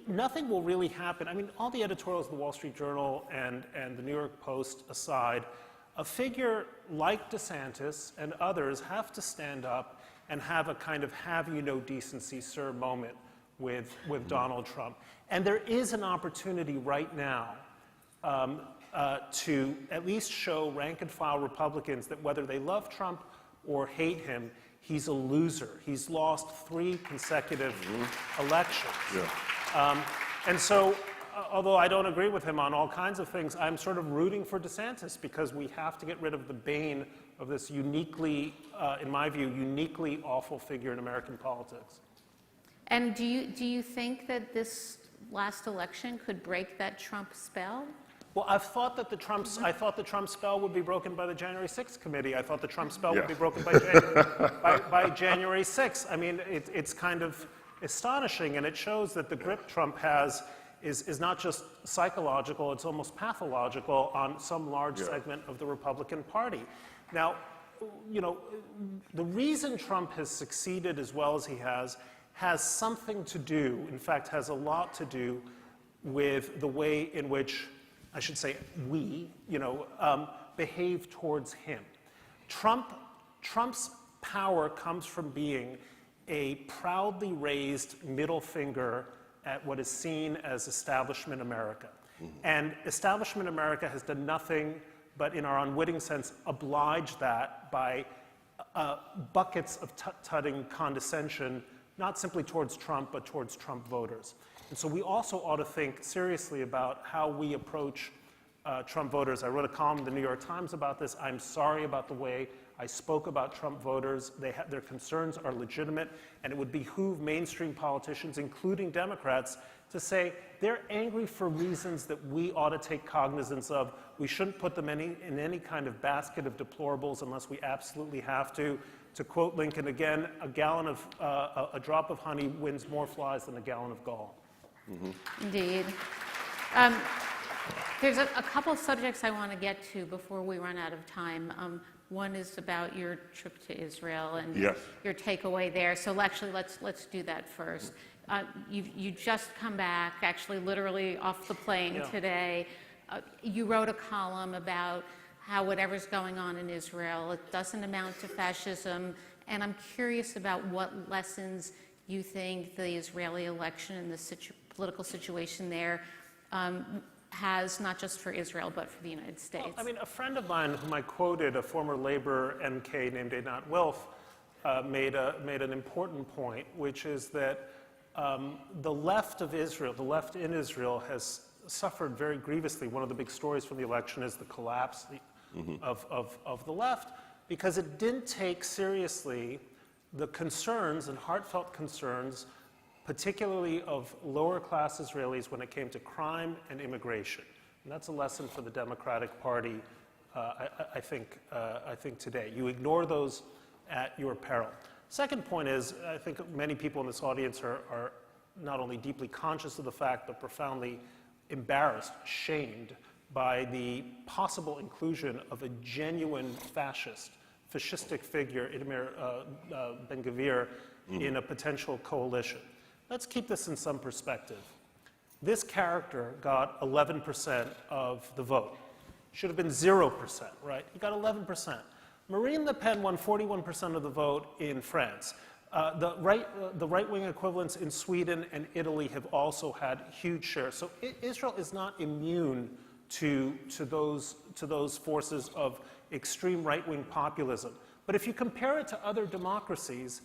M: nothing will really happen. I mean, all the editorials of the Wall Street Journal and the New York Post aside, a figure like DeSantis and others have to stand up and have a kind of have you no decency, sir moment with Donald Trump. And there is an opportunity right now to at least show rank and file Republicans that whether they love Trump or hate him, he's a loser. He's lost 3 consecutive elections.
N: Yeah.
M: And so, although I don't agree with him on all kinds of things, I'm sort of rooting for DeSantis because we have to get rid of the bane of this uniquely, in my view, uniquely awful figure in American politics.
L: And do you think that this last election could break that Trump spell?
M: Well, I thought the Trump spell would be broken by the January 6th committee. I thought the Trump spell would be broken by January 6th. I mean, it's kind of astonishing, and it shows that the grip Trump has is not just psychological, it's almost pathological on some large segment of the Republican Party. Now, the reason Trump has succeeded as well as he has something to do, in fact, has a lot to do with the way in which, I should say, we, behave towards him. Trump's power comes from being a proudly raised middle finger at what is seen as establishment America. And establishment America has done nothing but, in our unwitting sense, oblige that by buckets of tut-tutting condescension, not simply towards Trump, but towards Trump voters. And so we also ought to think seriously about how we approach Trump voters. I wrote a column in the New York Times about this. I'm sorry about the way I spoke about Trump voters. Their concerns are legitimate, and it would behoove mainstream politicians, including Democrats, to say they're angry for reasons that we ought to take cognizance of. We shouldn't put them in any kind of basket of deplorables unless we absolutely have to. To quote Lincoln again, a drop of honey wins more flies than a gallon of gall.
L: Indeed. There's a couple of subjects I want to get to before we run out of time. One is about your trip to Israel and your takeaway there. So actually, let's do that first. You just come back, actually literally off the plane today. You wrote a column about how whatever's going on in Israel, it doesn't amount to fascism. And I'm curious about what lessons you think the Israeli election and the political situation there has, not just for Israel, but for the United States.
M: Well, I mean, a friend of mine whom I quoted, a former Labor MK named Einat Wilf, made an important point, which is that the left of Israel, the left in Israel, has suffered very grievously. One of the big stories from the election is the collapse of the left, because it didn't take seriously the concerns and heartfelt concerns, particularly of lower class Israelis when it came to crime and immigration. And that's a lesson for the Democratic Party, I think today. You ignore those at your peril. Second point is, I think many people in this audience are not only deeply conscious of the fact, but profoundly embarrassed, shamed by the possible inclusion of a genuine fascistic figure, Itamar Ben-Gvir, in a potential coalition. Let's keep this in some perspective. This character got 11% of the vote. Should have been 0%, right? He got 11%. Marine Le Pen won 41% of the vote in France. The right-wing equivalents in Sweden and Italy have also had huge shares. So Israel is not immune to those forces of extreme right-wing populism. But if you compare it to other democracies,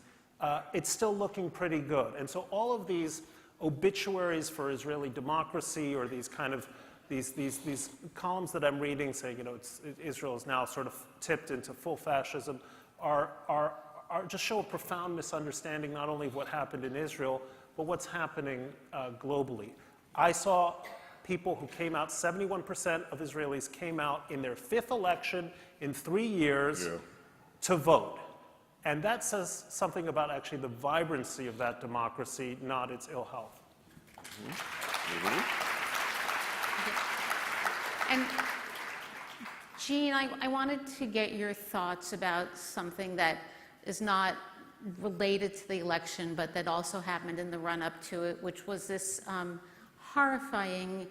M: it's still looking pretty good. And so all of these obituaries for Israeli democracy, or these kind of these columns that I'm reading saying, you know, Israel is now sort of tipped into full fascism, are just show a profound misunderstanding not only of what happened in Israel, but what's happening globally. I saw people who came out, 71% of Israelis came out in their 5th election in 3 years to vote. And that says something about actually the vibrancy of that democracy, not its ill health.
L: And Jean, I wanted to get your thoughts about something that is not related to the election, but that also happened in the run-up to it, which was this horrifying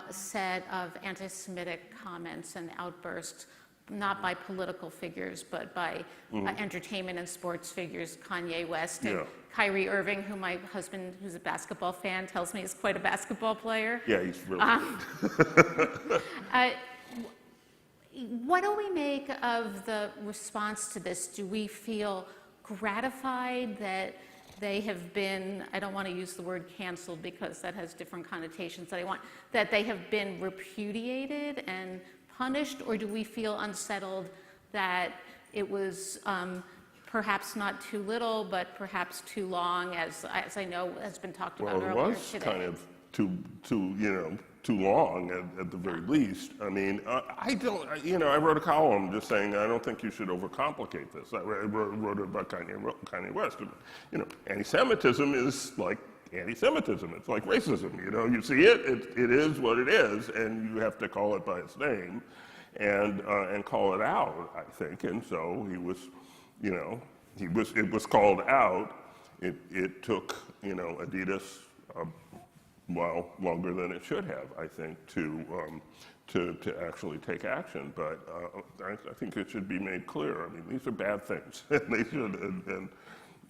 L: set of anti-Semitic comments and outbursts, not by political figures, but by entertainment and sports figures, Kanye West and Kyrie Irving, who my husband, who's a basketball fan, tells me is quite a basketball player.
N: Yeah, he's really good.
L: What do we make of the response to this? Do we feel gratified that they have been, I don't want to use the word canceled because that has different connotations that they have been repudiated and punished, or do we feel unsettled that it was perhaps not too little, but perhaps too long, as I know has been talked about earlier today?
N: Well, it was kind of too long at the very least. I mean, I wrote a column just saying I don't think you should overcomplicate this. I wrote about Kanye West. Anti-Semitism is like anti-Semitism. It's like racism. You see it is what it is, and you have to call it by its name, and call it out, I think. And so he was, it was called out. It took, Adidas longer than it should have, I think, to actually take action. But I think it should be made clear. I mean, these are bad things, and they should.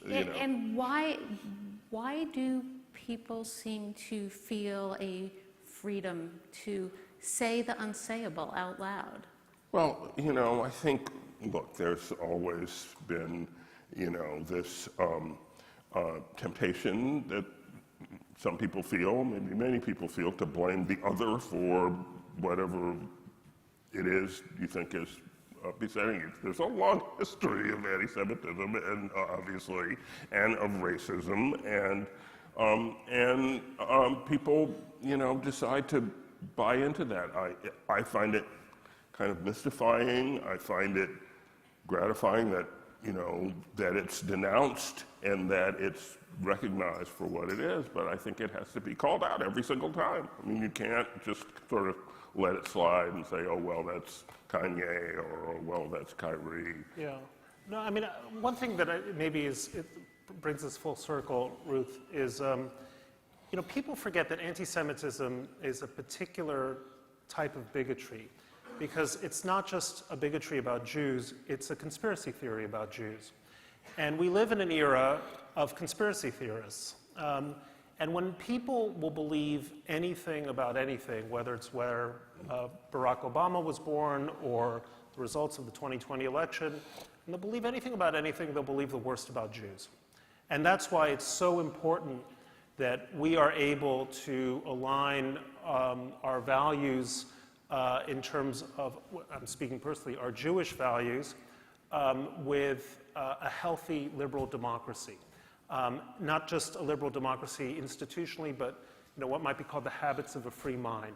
L: And why do people seem to feel a freedom to say the unsayable out loud?
N: Well, I think, look, there's always been, this temptation that some people feel, maybe many people feel, to blame the other for whatever it is you think is besetting you. There's a long history of anti-Semitism, and obviously, and of racism, and people, decide to buy into that. I find it kind of mystifying. I find it gratifying that that it's denounced and that it's recognized for what it is, but I think it has to be called out every single time. I mean, you can't just sort of let it slide and say, oh, well, that's Kanye, or oh, well, that's Kyrie.
M: Yeah. No, I mean, one thing that it brings us full circle, Ruth, is, people forget that anti-Semitism is a particular type of bigotry, because it's not just a bigotry about Jews, it's a conspiracy theory about Jews. And we live in an era of conspiracy theorists. And when people will believe anything about anything, whether it's where Barack Obama was born or the results of the 2020 election, and they'll believe anything about anything, they'll believe the worst about Jews. And that's why it's so important that we are able to align our values in terms of, I'm speaking personally, our Jewish values with a healthy liberal democracy. Not just a liberal democracy institutionally, but what might be called the habits of a free mind.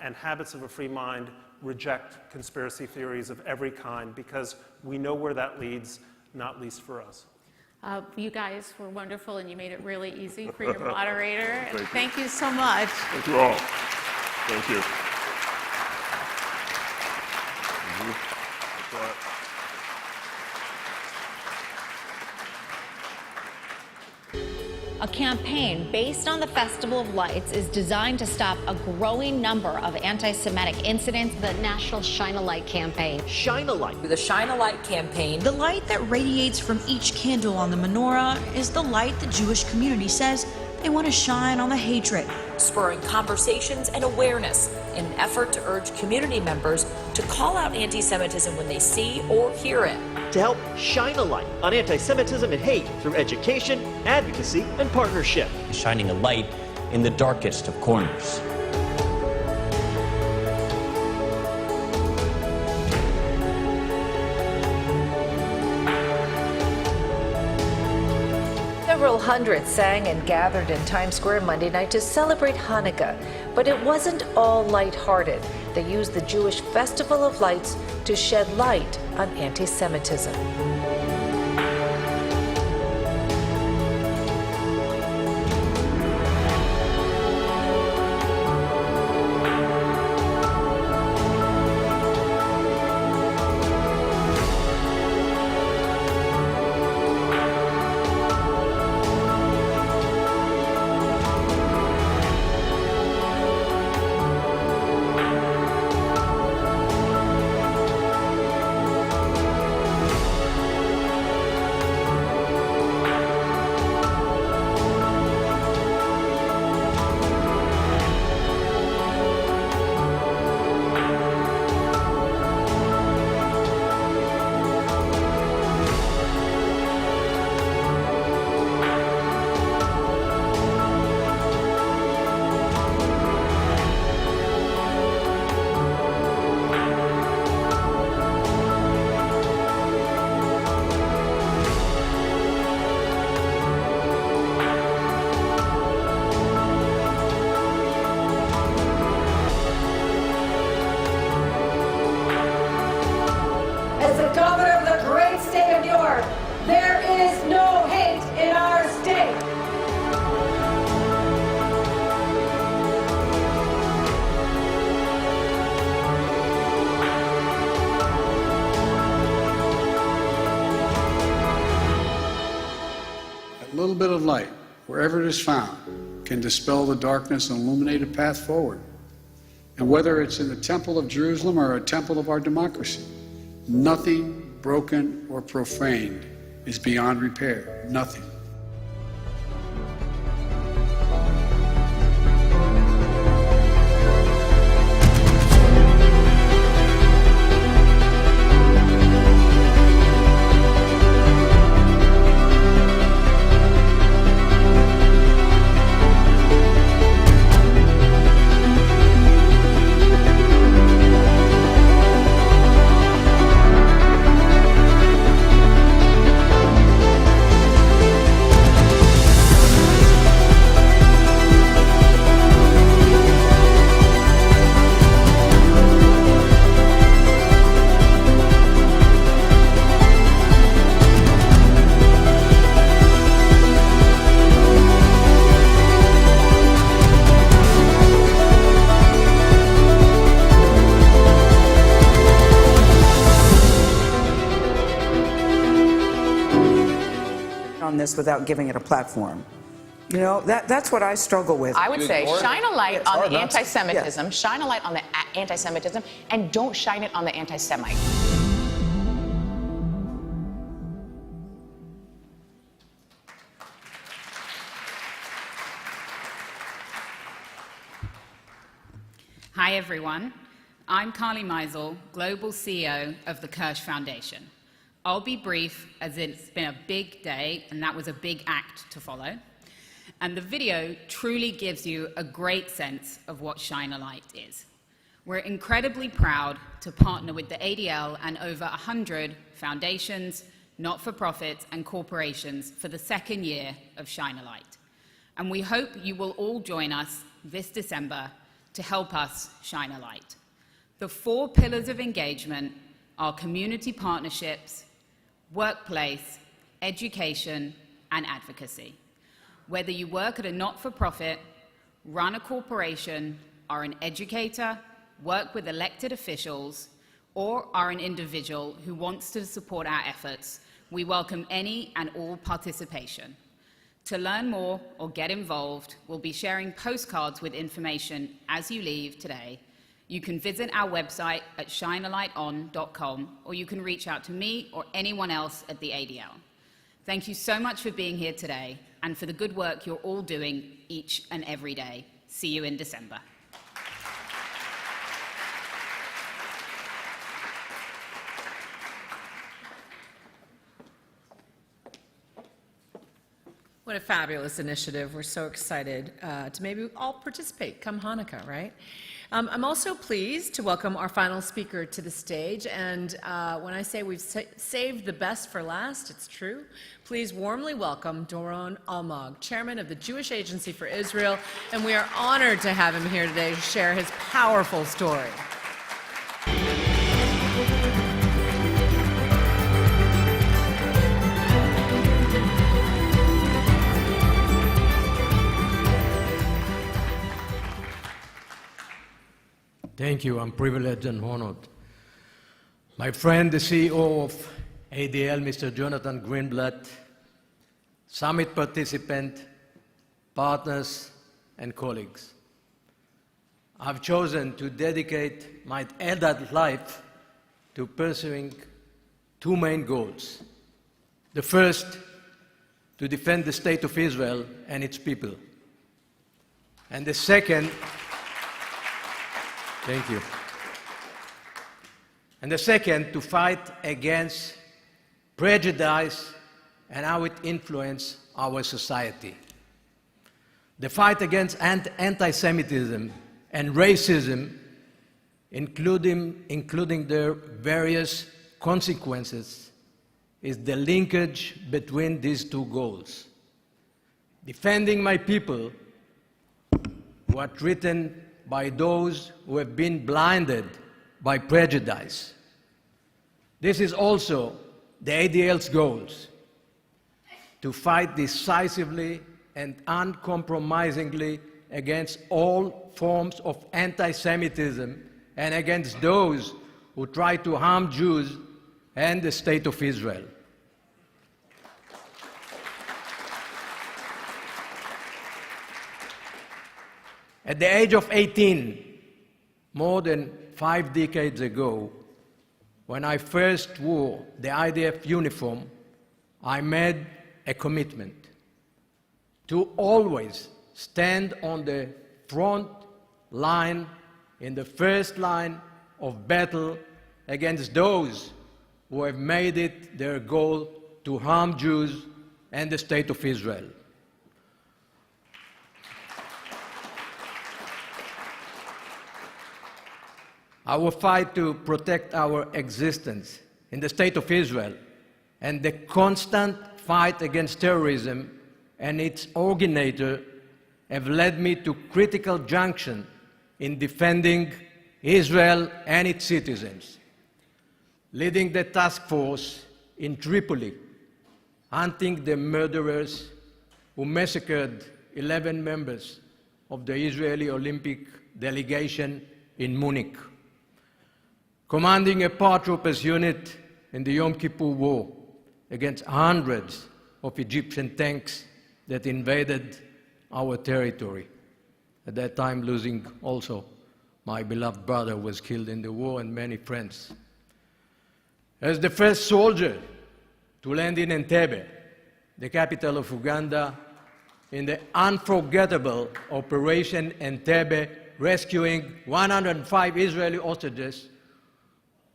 M: And habits of a free mind reject conspiracy theories of every kind because we know where that leads, not least for us.
L: You guys were wonderful, and you made it really easy for your moderator. And thank you so much.
N: Thank you all. Thank you.
O: A campaign based on the Festival of Lights is designed to stop a growing number of anti-Semitic incidents.
P: The National Shine a Light campaign.
Q: Shine a Light.
R: The Shine a Light campaign.
S: The light that radiates from each candle on the menorah is the light the Jewish community says they want to shine on the hatred.
R: Spurring conversations and awareness in an effort to urge community members to call out anti-Semitism when they see or hear it.
Q: To help shine a light on anti-Semitism and hate through education, advocacy, and partnership.
T: Shining a light in the darkest of corners.
U: Several hundred sang and gathered in Times Square Monday night to celebrate Hanukkah, but it wasn't all lighthearted. They used the Jewish Festival of Lights to shed light on anti-Semitism.
B: A little bit of light, wherever it is found, can dispel the darkness and illuminate a path forward. And whether it's in the Temple of Jerusalem or a temple of our democracy, nothing broken or profaned is beyond repair. Nothing.
V: Without giving it a platform. You know, that's what I struggle with.
W: I would say shine a light on the anti-Semitism,
V: Yes.
W: shine a light on the anti-Semitism, and don't shine it on the anti-Semite.
X: Hi, everyone. I'm Carly Meisel, Global CEO of the Kirsch Foundation. I'll be brief, as it's been a big day, and that was a big act to follow. And the video truly gives you a great sense of what Shine a Light is. We're incredibly proud to partner with the ADL and over 100 foundations, not-for-profits, and corporations for the second year of Shine a Light. And we hope you will all join us this December to help us shine a light. The 4 pillars of engagement are community partnerships, workplace, education, and advocacy. Whether you work at a not-for-profit, run a corporation, are an educator, work with elected officials, or are an individual who wants to support our efforts, we welcome any and all participation. To learn more or get involved, we'll be sharing postcards with information as you leave today. You can visit our website at shinealighton.com, or you can reach out to me or anyone else at the ADL. Thank you so much for being here today and for the good work you're all doing each and every day. See you in December.
D: What a fabulous initiative. We're so excited to maybe all participate come Hanukkah, right? I'm also pleased to welcome our final speaker to the stage. And when I say we've saved the best for last, it's true. Please warmly welcome Doron Almog, chairman of the Jewish Agency for Israel. And we are honored to have him here today to share his powerful story.
F: Thank you. I'm privileged and honored. My friend, the CEO of ADL, Mr. Jonathan Greenblatt, summit participant, partners, and colleagues. I've chosen to dedicate my adult life to pursuing 2 main goals. The first, to defend the state of Israel and its people. And the second, thank you. And the second, to fight against prejudice and how it influences our society. The fight against anti-Semitism and racism, including their various consequences, is the linkage between these 2 goals. Defending my people, who are threatened by those who have been blinded by prejudice. This is also the ADL's goals, to fight decisively and uncompromisingly against all forms of anti-Semitism and against those who try to harm Jews and the state of Israel. At the age of 18, more than 5 decades ago, when I first wore the IDF uniform, I made a commitment to always stand on the front line, in the first line of battle against those who have made it their goal to harm Jews and the state of Israel. Our fight to protect our existence in the state of Israel and the constant fight against terrorism and its originator have led me to critical junction in defending Israel and its citizens. Leading the task force in Tripoli, hunting the murderers who massacred 11 members of the Israeli Olympic delegation in Munich. Commanding a paratroopers unit in the Yom Kippur War against hundreds of Egyptian tanks that invaded our territory. At that time, losing also my beloved brother was killed in the war and many friends. As the first soldier to land in Entebbe, the capital of Uganda, in the unforgettable Operation Entebbe, rescuing 105 Israeli hostages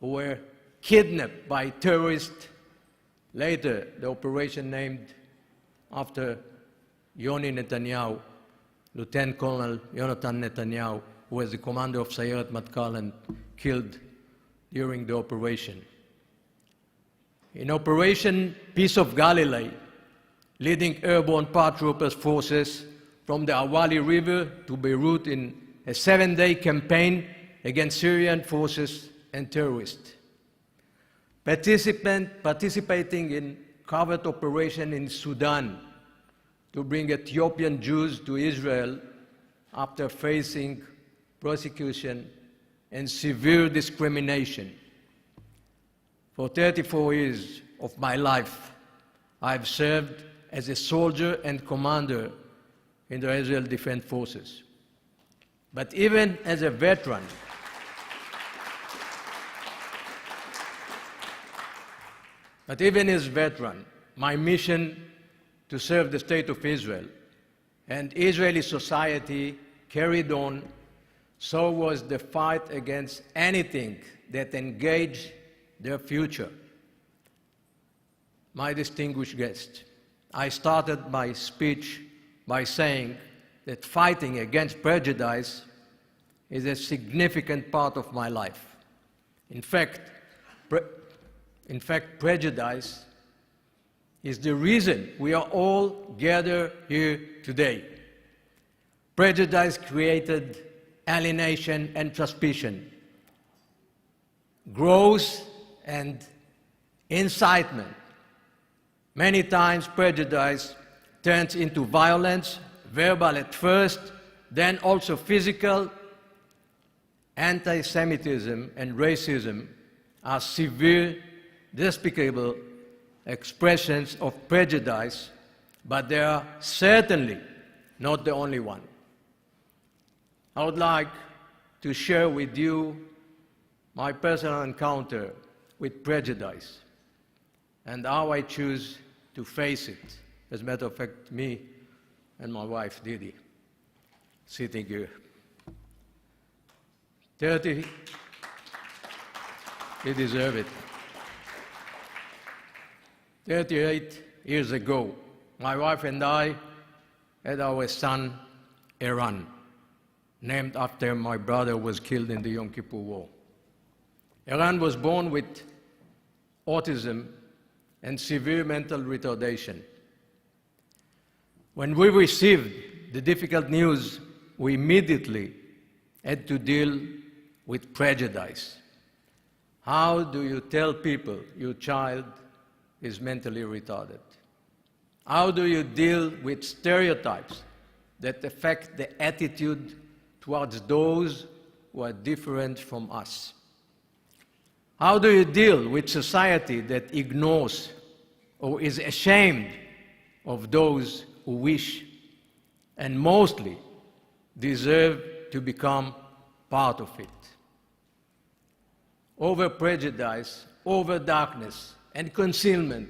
F: who were kidnapped by terrorists. Later, the operation named after Yoni Netanyahu, Lieutenant Colonel Yonatan Netanyahu, who was the commander of Sayeret Matkal and killed during the operation. In Operation Peace of Galilee, leading airborne paratroopers forces from the Awali River to Beirut in a 7-day campaign against Syrian forces and terrorists. Participating in covert operation in Sudan to bring Ethiopian Jews to Israel after facing persecution and severe discrimination. For 34 years of my life, I've served as a soldier and commander in the Israel Defense Forces. But even as a veteran, my mission to serve the State of Israel and Israeli society carried on. So was the fight against anything that engaged their future. My distinguished guest, I started my speech by saying that fighting against prejudice is a significant part of my life. In fact, prejudice is the reason we are all gathered here today. Prejudice created alienation and suspicion, growth and incitement. Many times prejudice turns into violence, verbal at first, then also physical. Anti-Semitism and racism are severe, despicable expressions of prejudice, but they are certainly not the only one. I would like to share with you my personal encounter with prejudice and how I choose to face it. As a matter of fact, me and my wife, Didi, sitting here. 30, they deserve it. 38 years ago, my wife and I had our son, Eran, named after my brother was killed in the Yom Kippur War. Eran was born with autism and severe mental retardation. When we received the difficult news, we immediately had to deal with prejudice. How do you tell people your child is mentally retarded? How do you deal with stereotypes that affect the attitude towards those who are different from us? How do you deal with society that ignores or is ashamed of those who wish and mostly deserve to become part of it? Over prejudice, over darkness and concealment,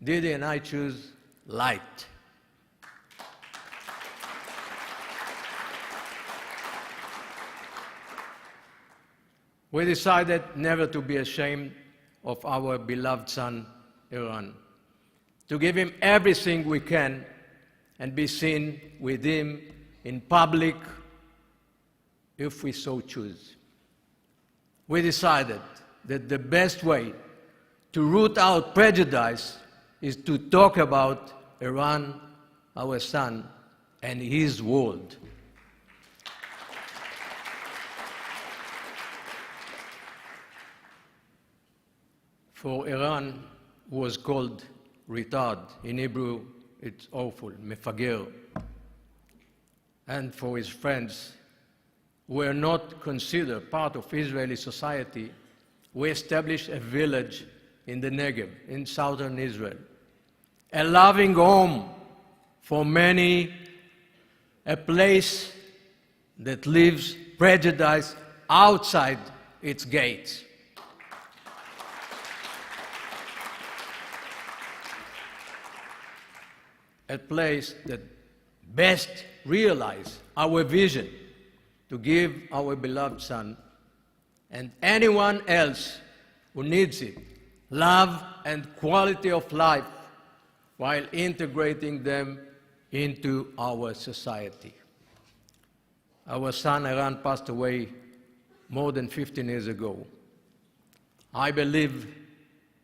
F: Didi and I choose light. We decided never to be ashamed of our beloved son, Eran, to give him everything we can and be seen with him in public if we so choose. We decided that the best way to root out prejudice is to talk about Eran, our son, and his world. For Eran, who was called retard, in Hebrew it's awful, mefager, and for his friends who were not considered part of Israeli society, we established a village in the Negev, in southern Israel, a loving home for many, a place that leaves prejudice outside its gates. A place that best realizes our vision to give our beloved son and anyone else who needs it love and quality of life while integrating them into our society. our son Eran passed away more than 15 years ago, I believe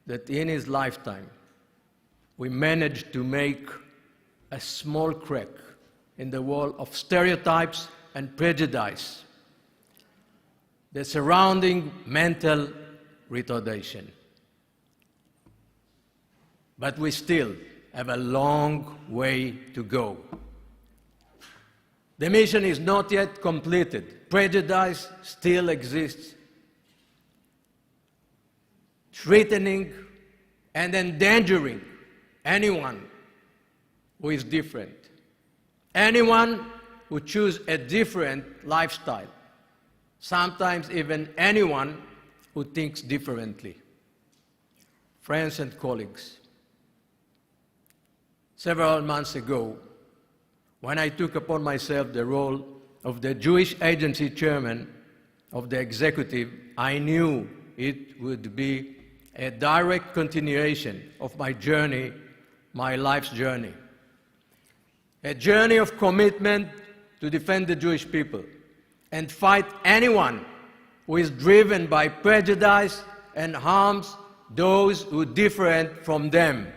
F: that in his lifetime, we managed to make a small crack in the wall of stereotypes and prejudice, the surrounding mental retardation. But we still have a long way to go. The mission is not yet completed. Prejudice still exists, threatening and endangering anyone who is different, anyone who chooses a different lifestyle, sometimes even anyone who thinks differently. Friends and colleagues, several months ago, when I took upon myself the role of the Jewish Agency Chairman of the Executive, I knew it would be a direct continuation of my journey, my life's journey. A journey of commitment to defend the Jewish people and fight anyone who is driven by prejudice and harms those who are different from them.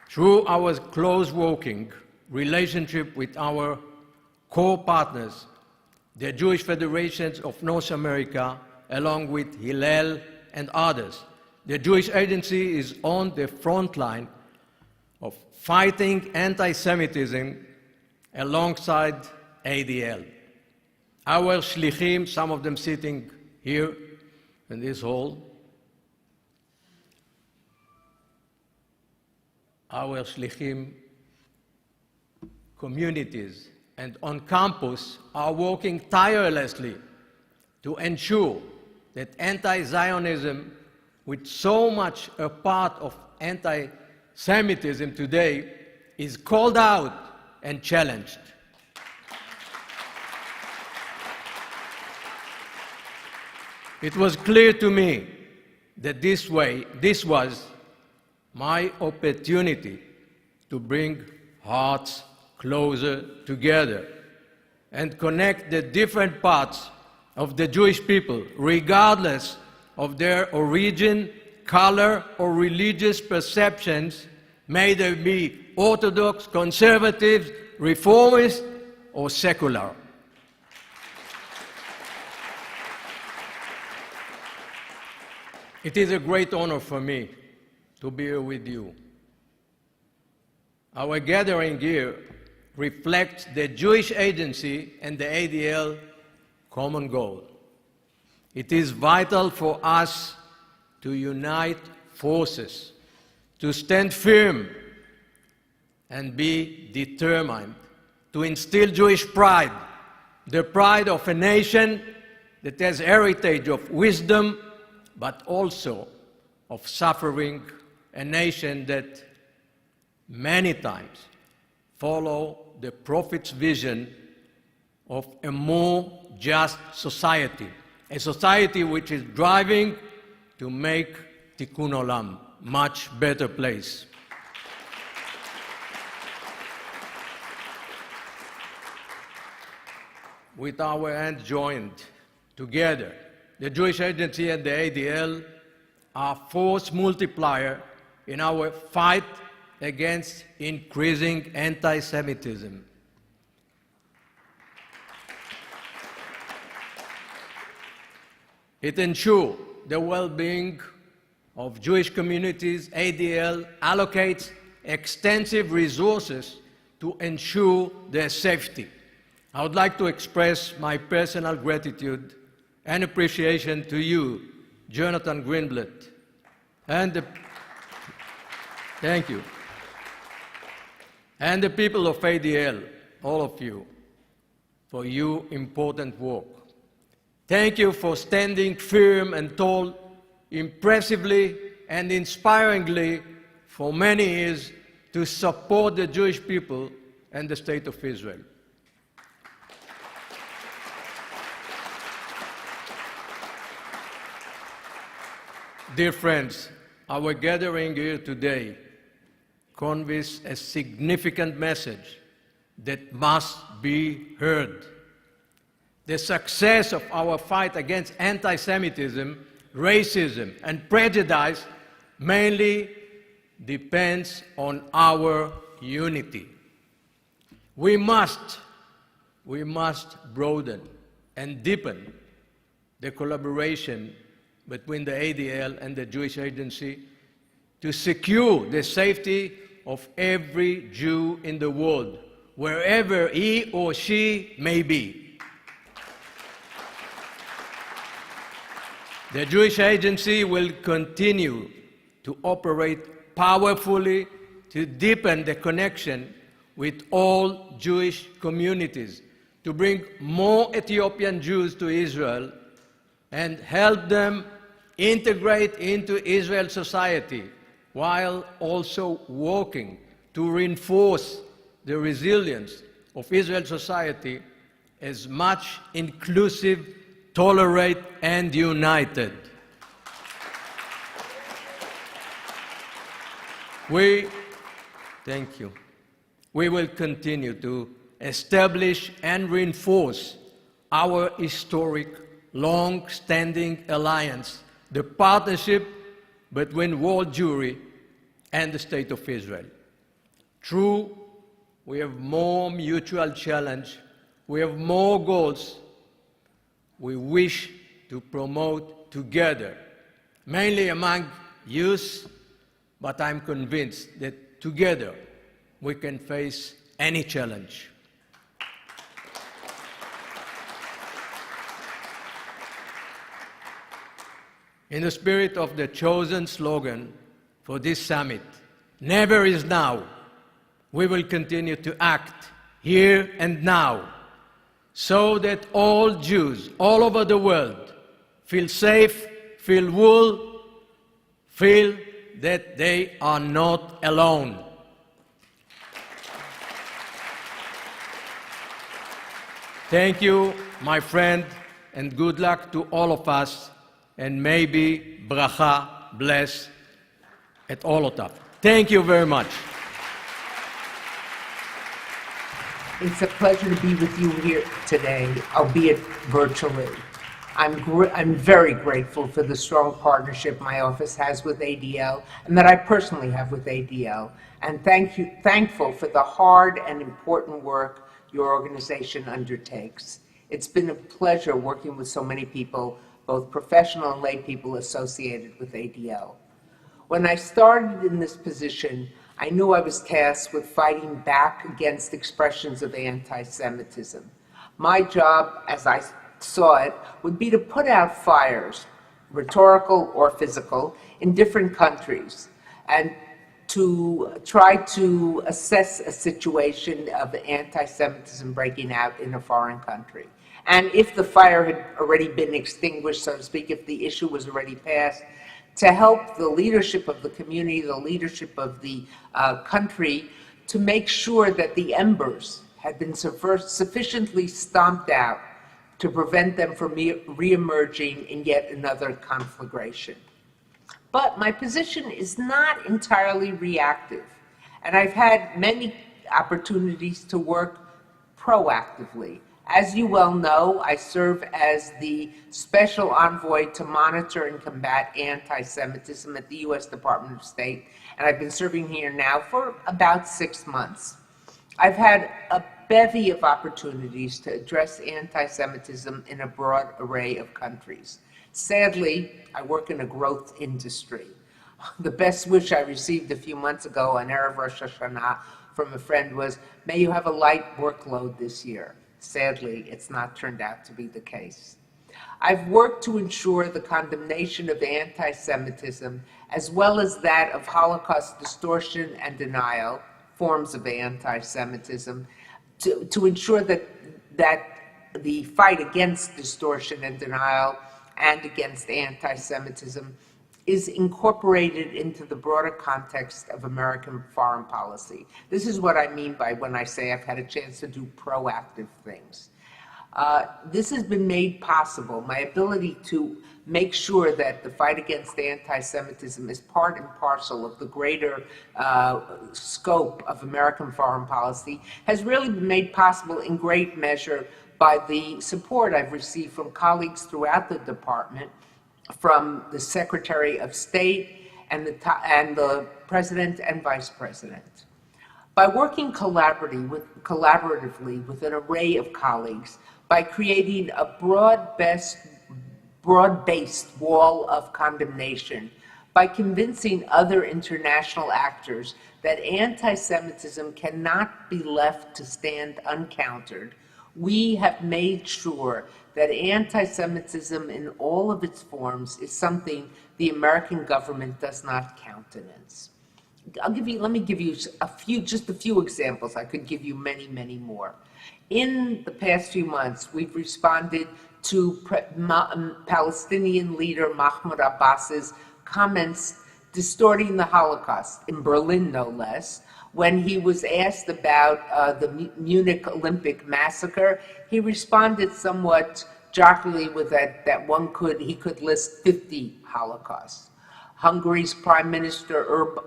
F: Through our close working relationship with our core partners, the Jewish Federations of North America, along with Hillel and others, the Jewish Agency is on the front line of fighting anti-Semitism alongside ADL. Our shlichim, some of them sitting here in this hall, our shlichim communities and on campus are working tirelessly to ensure that anti-Zionism, which so much a part of anti-Semitism today, is called out and challenged. It was clear to me that this was my opportunity to bring hearts closer together and connect the different parts of the Jewish people, regardless of their origin, color, or religious perceptions, may they be Orthodox, conservative, reformist, or secular. It is a great honor for me to be here with you. Our gathering here reflects the Jewish Agency and the ADL common goal. It is vital for us to unite forces, to stand firm and be determined, to instill Jewish pride, the pride of a nation that has heritage of wisdom, but also of suffering, a nation that many times follow the prophet's vision of a more just society, a society which is driving to make Tikkun Olam a much better place. With our hands joined together, the Jewish Agency and the ADL are force multiplier in our fight against increasing anti-Semitism. It ensures the well-being of Jewish communities. ADL allocates extensive resources to ensure their safety. I would like to express my personal gratitude and appreciation to you, Jonathan Greenblatt, and thank you, and the people of ADL, all of you, for your important work. Thank you for standing firm and tall, impressively and inspiringly for many years to support the Jewish people and the State of Israel. Dear friends, our gathering here today conveys a significant message that must be heard. The success of our fight against anti-Semitism, racism, and prejudice mainly depends on our unity. We must broaden and deepen the collaboration between the ADL and the Jewish Agency to secure the safety of every Jew in the world, wherever he or she may be. The Jewish Agency will continue to operate powerfully to deepen the connection with all Jewish communities, to bring more Ethiopian Jews to Israel and help them integrate into Israel society, while also working to reinforce the resilience of Israel society as much inclusive, tolerant, and united. Thank you. We will continue to establish and reinforce our historic, long-standing alliance, the partnership between world Jewry and the State of Israel. True, we have more mutual challenge, we have more goals we wish to promote together, mainly among youth, but I'm convinced that together we can face any challenge. In the spirit of the chosen slogan for this summit, never is now, we will continue to act here and now so that all Jews all over the world feel safe, feel whole, feel that they are not alone. Thank you, my friend, and good luck to all of us, and maybe bracha, bless, at all of us. Thank you very much.
A: It's a pleasure to be with you here today, albeit virtually. I'm very grateful for the strong partnership my office has with ADL and that I personally have with ADL, and thankful for the hard and important work your organization undertakes. It's been a pleasure working with so many people, both professional and lay people associated with ADL. When I started in this position, I knew I was tasked with fighting back against expressions of anti-Semitism. My job, as I saw it, would be to put out fires, rhetorical or physical, in different countries, and to try to assess a situation of anti-Semitism breaking out in a foreign country. And if the fire had already been extinguished, so to speak, if the issue was already passed, to help the leadership of the community, the leadership of the country, to make sure that the embers had been sufficiently stomped out to prevent them from re-emerging in yet another conflagration. But my position is not entirely reactive, and I've had many opportunities to work proactively. As you well know, I serve as the Special Envoy to monitor and combat anti-Semitism at the U.S. Department of State, and I've been serving here now for about 6 months. I've had a bevy of opportunities to address anti-Semitism in a broad array of countries. Sadly, I work in a growth industry. The best wish I received a few months ago on Erev Rosh Hashanah from a friend was, "May you have a light workload this year." Sadly, it's not turned out to be the case. I've worked to ensure the condemnation of anti-Semitism, as well as that of Holocaust distortion and denial, forms of anti-Semitism, to ensure that the fight against distortion and denial and against anti-Semitism is incorporated into the broader context of American foreign policy. This is what I mean by when I say I've had a chance to do proactive things. This has been made possible. My ability to make sure that the fight against anti-Semitism is part and parcel of the greater scope of American foreign policy has really been made possible in great measure by the support I've received from colleagues throughout the department, from the Secretary of State and the President and Vice President. By working collaboratively with an array of colleagues, by creating a broad-based wall of condemnation, by convincing other international actors that anti-Semitism cannot be left to stand uncountered, we have made sure that anti-Semitism in all of its forms is something the American government does not countenance. Let me give you just a few examples. I could give you many, many more. In the past few months, we've responded to Palestinian leader Mahmoud Abbas's comments distorting the Holocaust, in Berlin no less. When he was asked about the Munich Olympic massacre, he responded somewhat jocularly with that he could list 50 Holocausts. Hungary's Prime Minister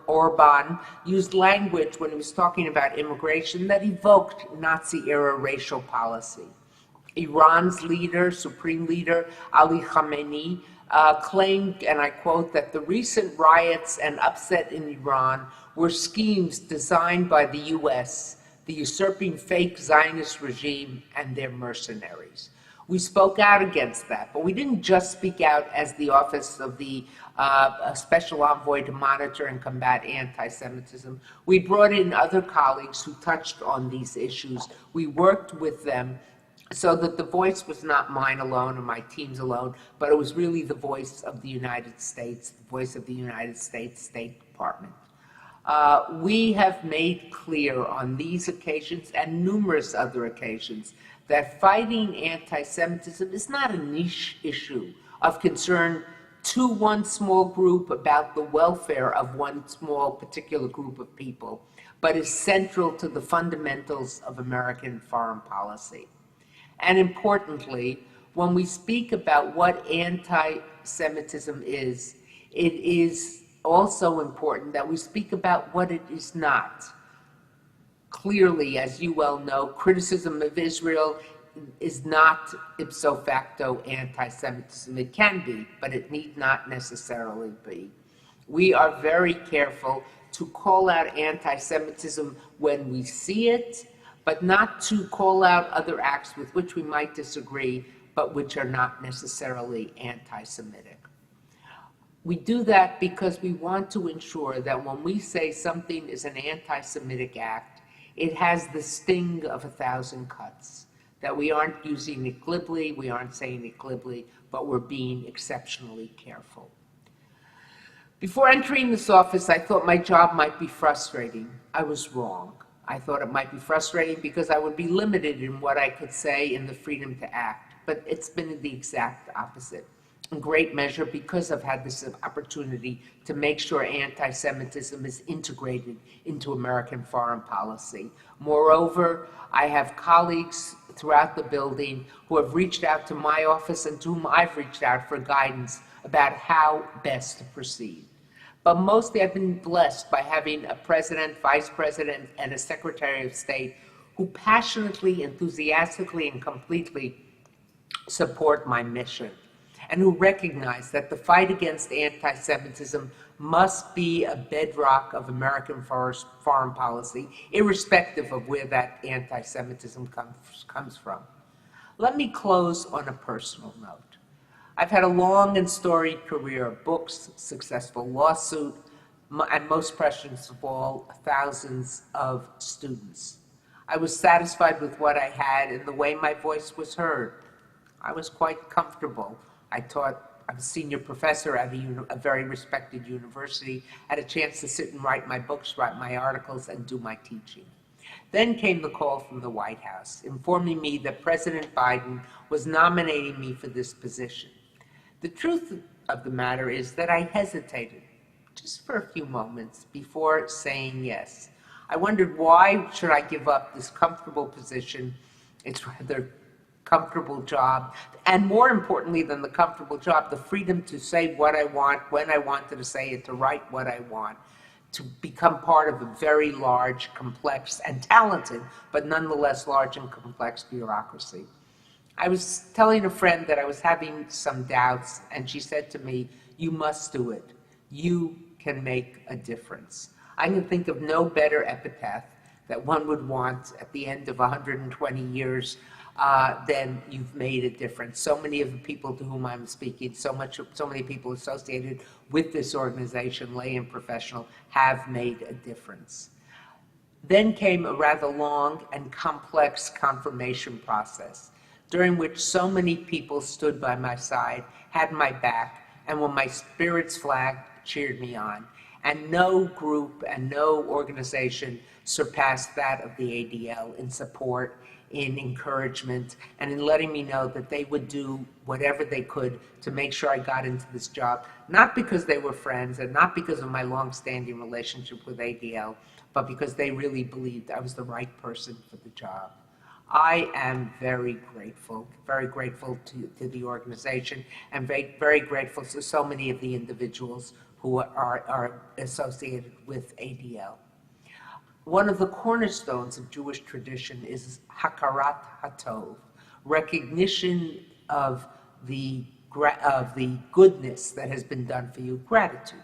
A: Orban used language when he was talking about immigration that evoked Nazi-era racial policy. Iran's Supreme Leader Ali Khamenei claimed, and I quote, that the recent riots and upset in Iran were schemes designed by the U.S., the usurping fake Zionist regime, and their mercenaries. We spoke out against that, but we didn't just speak out as the Office of the Special Envoy to monitor and combat anti-Semitism. We brought in other colleagues who touched on these issues. We worked with them so that the voice was not mine alone or my team's alone, but it was really the voice of the United States, the voice of the United States State Department. We have made clear on these occasions and numerous other occasions that fighting anti-Semitism is not a niche issue of concern to one small group about the welfare of one small particular group of people, but is central to the fundamentals of American foreign policy. And importantly, when we speak about what anti-Semitism is, it is also important that we speak about what it is not. Clearly, as you well know, criticism of Israel is not ipso facto anti-Semitism. It can be, but it need not necessarily be. We are very careful to call out anti-Semitism when we see it, but not to call out other acts with which we might disagree, but which are not necessarily anti-Semitic. We do that because we want to ensure that when we say something is an anti-Semitic act, it has the sting of 1,000 cuts, that we aren't using it glibly, we aren't saying it glibly, but we're being exceptionally careful. Before entering this office, I thought my job might be frustrating. I was wrong. I thought it might be frustrating because I would be limited in what I could say in the freedom to act, but it's been the exact opposite. In great measure because I've had this opportunity to make sure anti-Semitism is integrated into American foreign policy. Moreover, I have colleagues throughout the building who have reached out to my office and to whom I've reached out for guidance about how best to proceed. But mostly I've been blessed by having a president, vice president, and a secretary of state who passionately, enthusiastically, and completely support my mission, and who recognize that the fight against anti-Semitism must be a bedrock of American foreign policy, irrespective of where that anti-Semitism comes from. Let me close on a personal note. I've had a long and storied career of books, successful lawsuit, and most precious of all, thousands of students. I was satisfied with what I had and the way my voice was heard. I was quite comfortable. I taught, I was a senior professor at a very respected university, had a chance to sit and write my books, write my articles, and do my teaching. Then came the call from the White House, informing me that President Biden was nominating me for this position. The truth of the matter is that I hesitated just for a few moments before saying yes. I wondered, why should I give up this comfortable position? It's rather comfortable job, and more importantly than the comfortable job, the freedom to say what I want, when I wanted to say it, to write what I want, to become part of a very large, complex, and talented, but nonetheless large and complex bureaucracy. I was telling a friend that I was having some doubts, and she said to me, "You must do it. You can make a difference." I can think of no better epitaph that one would want at the end of 120 years then you've made a difference. So many of the people to whom I'm speaking, so many people associated with this organization, lay and professional, have made a difference. Then came a rather long and complex confirmation process, during which so many people stood by my side, had my back, and when my spirits flagged, cheered me on. And no group and no organization surpassed that of the ADL in support, in encouragement, and in letting me know that they would do whatever they could to make sure I got into this job, not because they were friends and not because of my long-standing relationship with ADL, but because they really believed I was the right person for the job. I am very grateful to the organization, and very grateful to so many of the individuals who are associated with ADL. One of the cornerstones of Jewish tradition is hakarat hatov, recognition of the goodness that has been done for you, gratitude.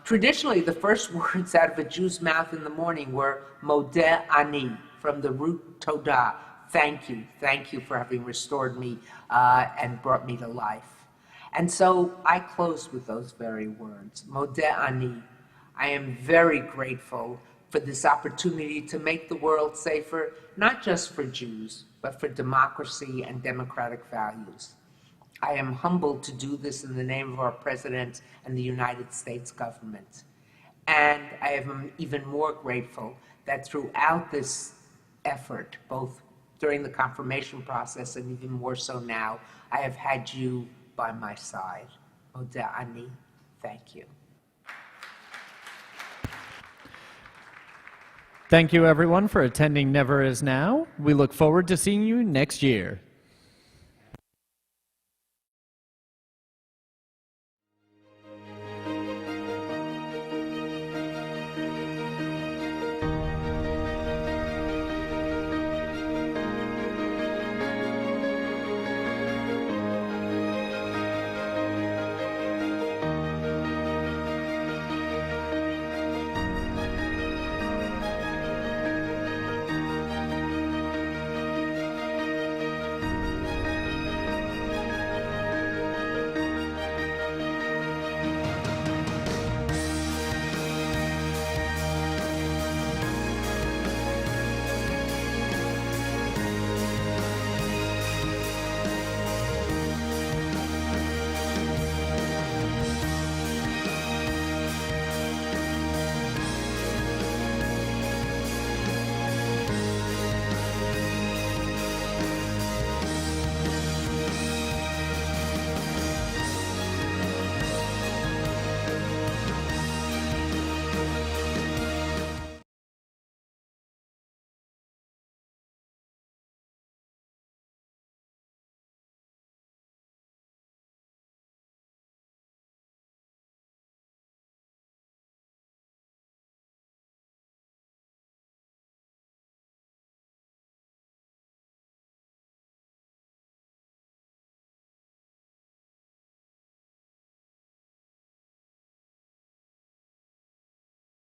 A: Traditionally, the first words out of a Jew's mouth in the morning were modeh ani, from the root todah, thank you for having restored me and brought me to life. And so I closed with those very words, modeh ani. I am very grateful for this opportunity to make the world safer, not just for Jews, but for democracy and democratic values. I am humbled to do this in the name of our President and the United States government. And I am even more grateful that throughout this effort, both during the confirmation process and even more so now, I have had you by my side. Modeh ani, thank you.
C: Thank you, everyone, for attending Never Is Now. We look forward to seeing you next year.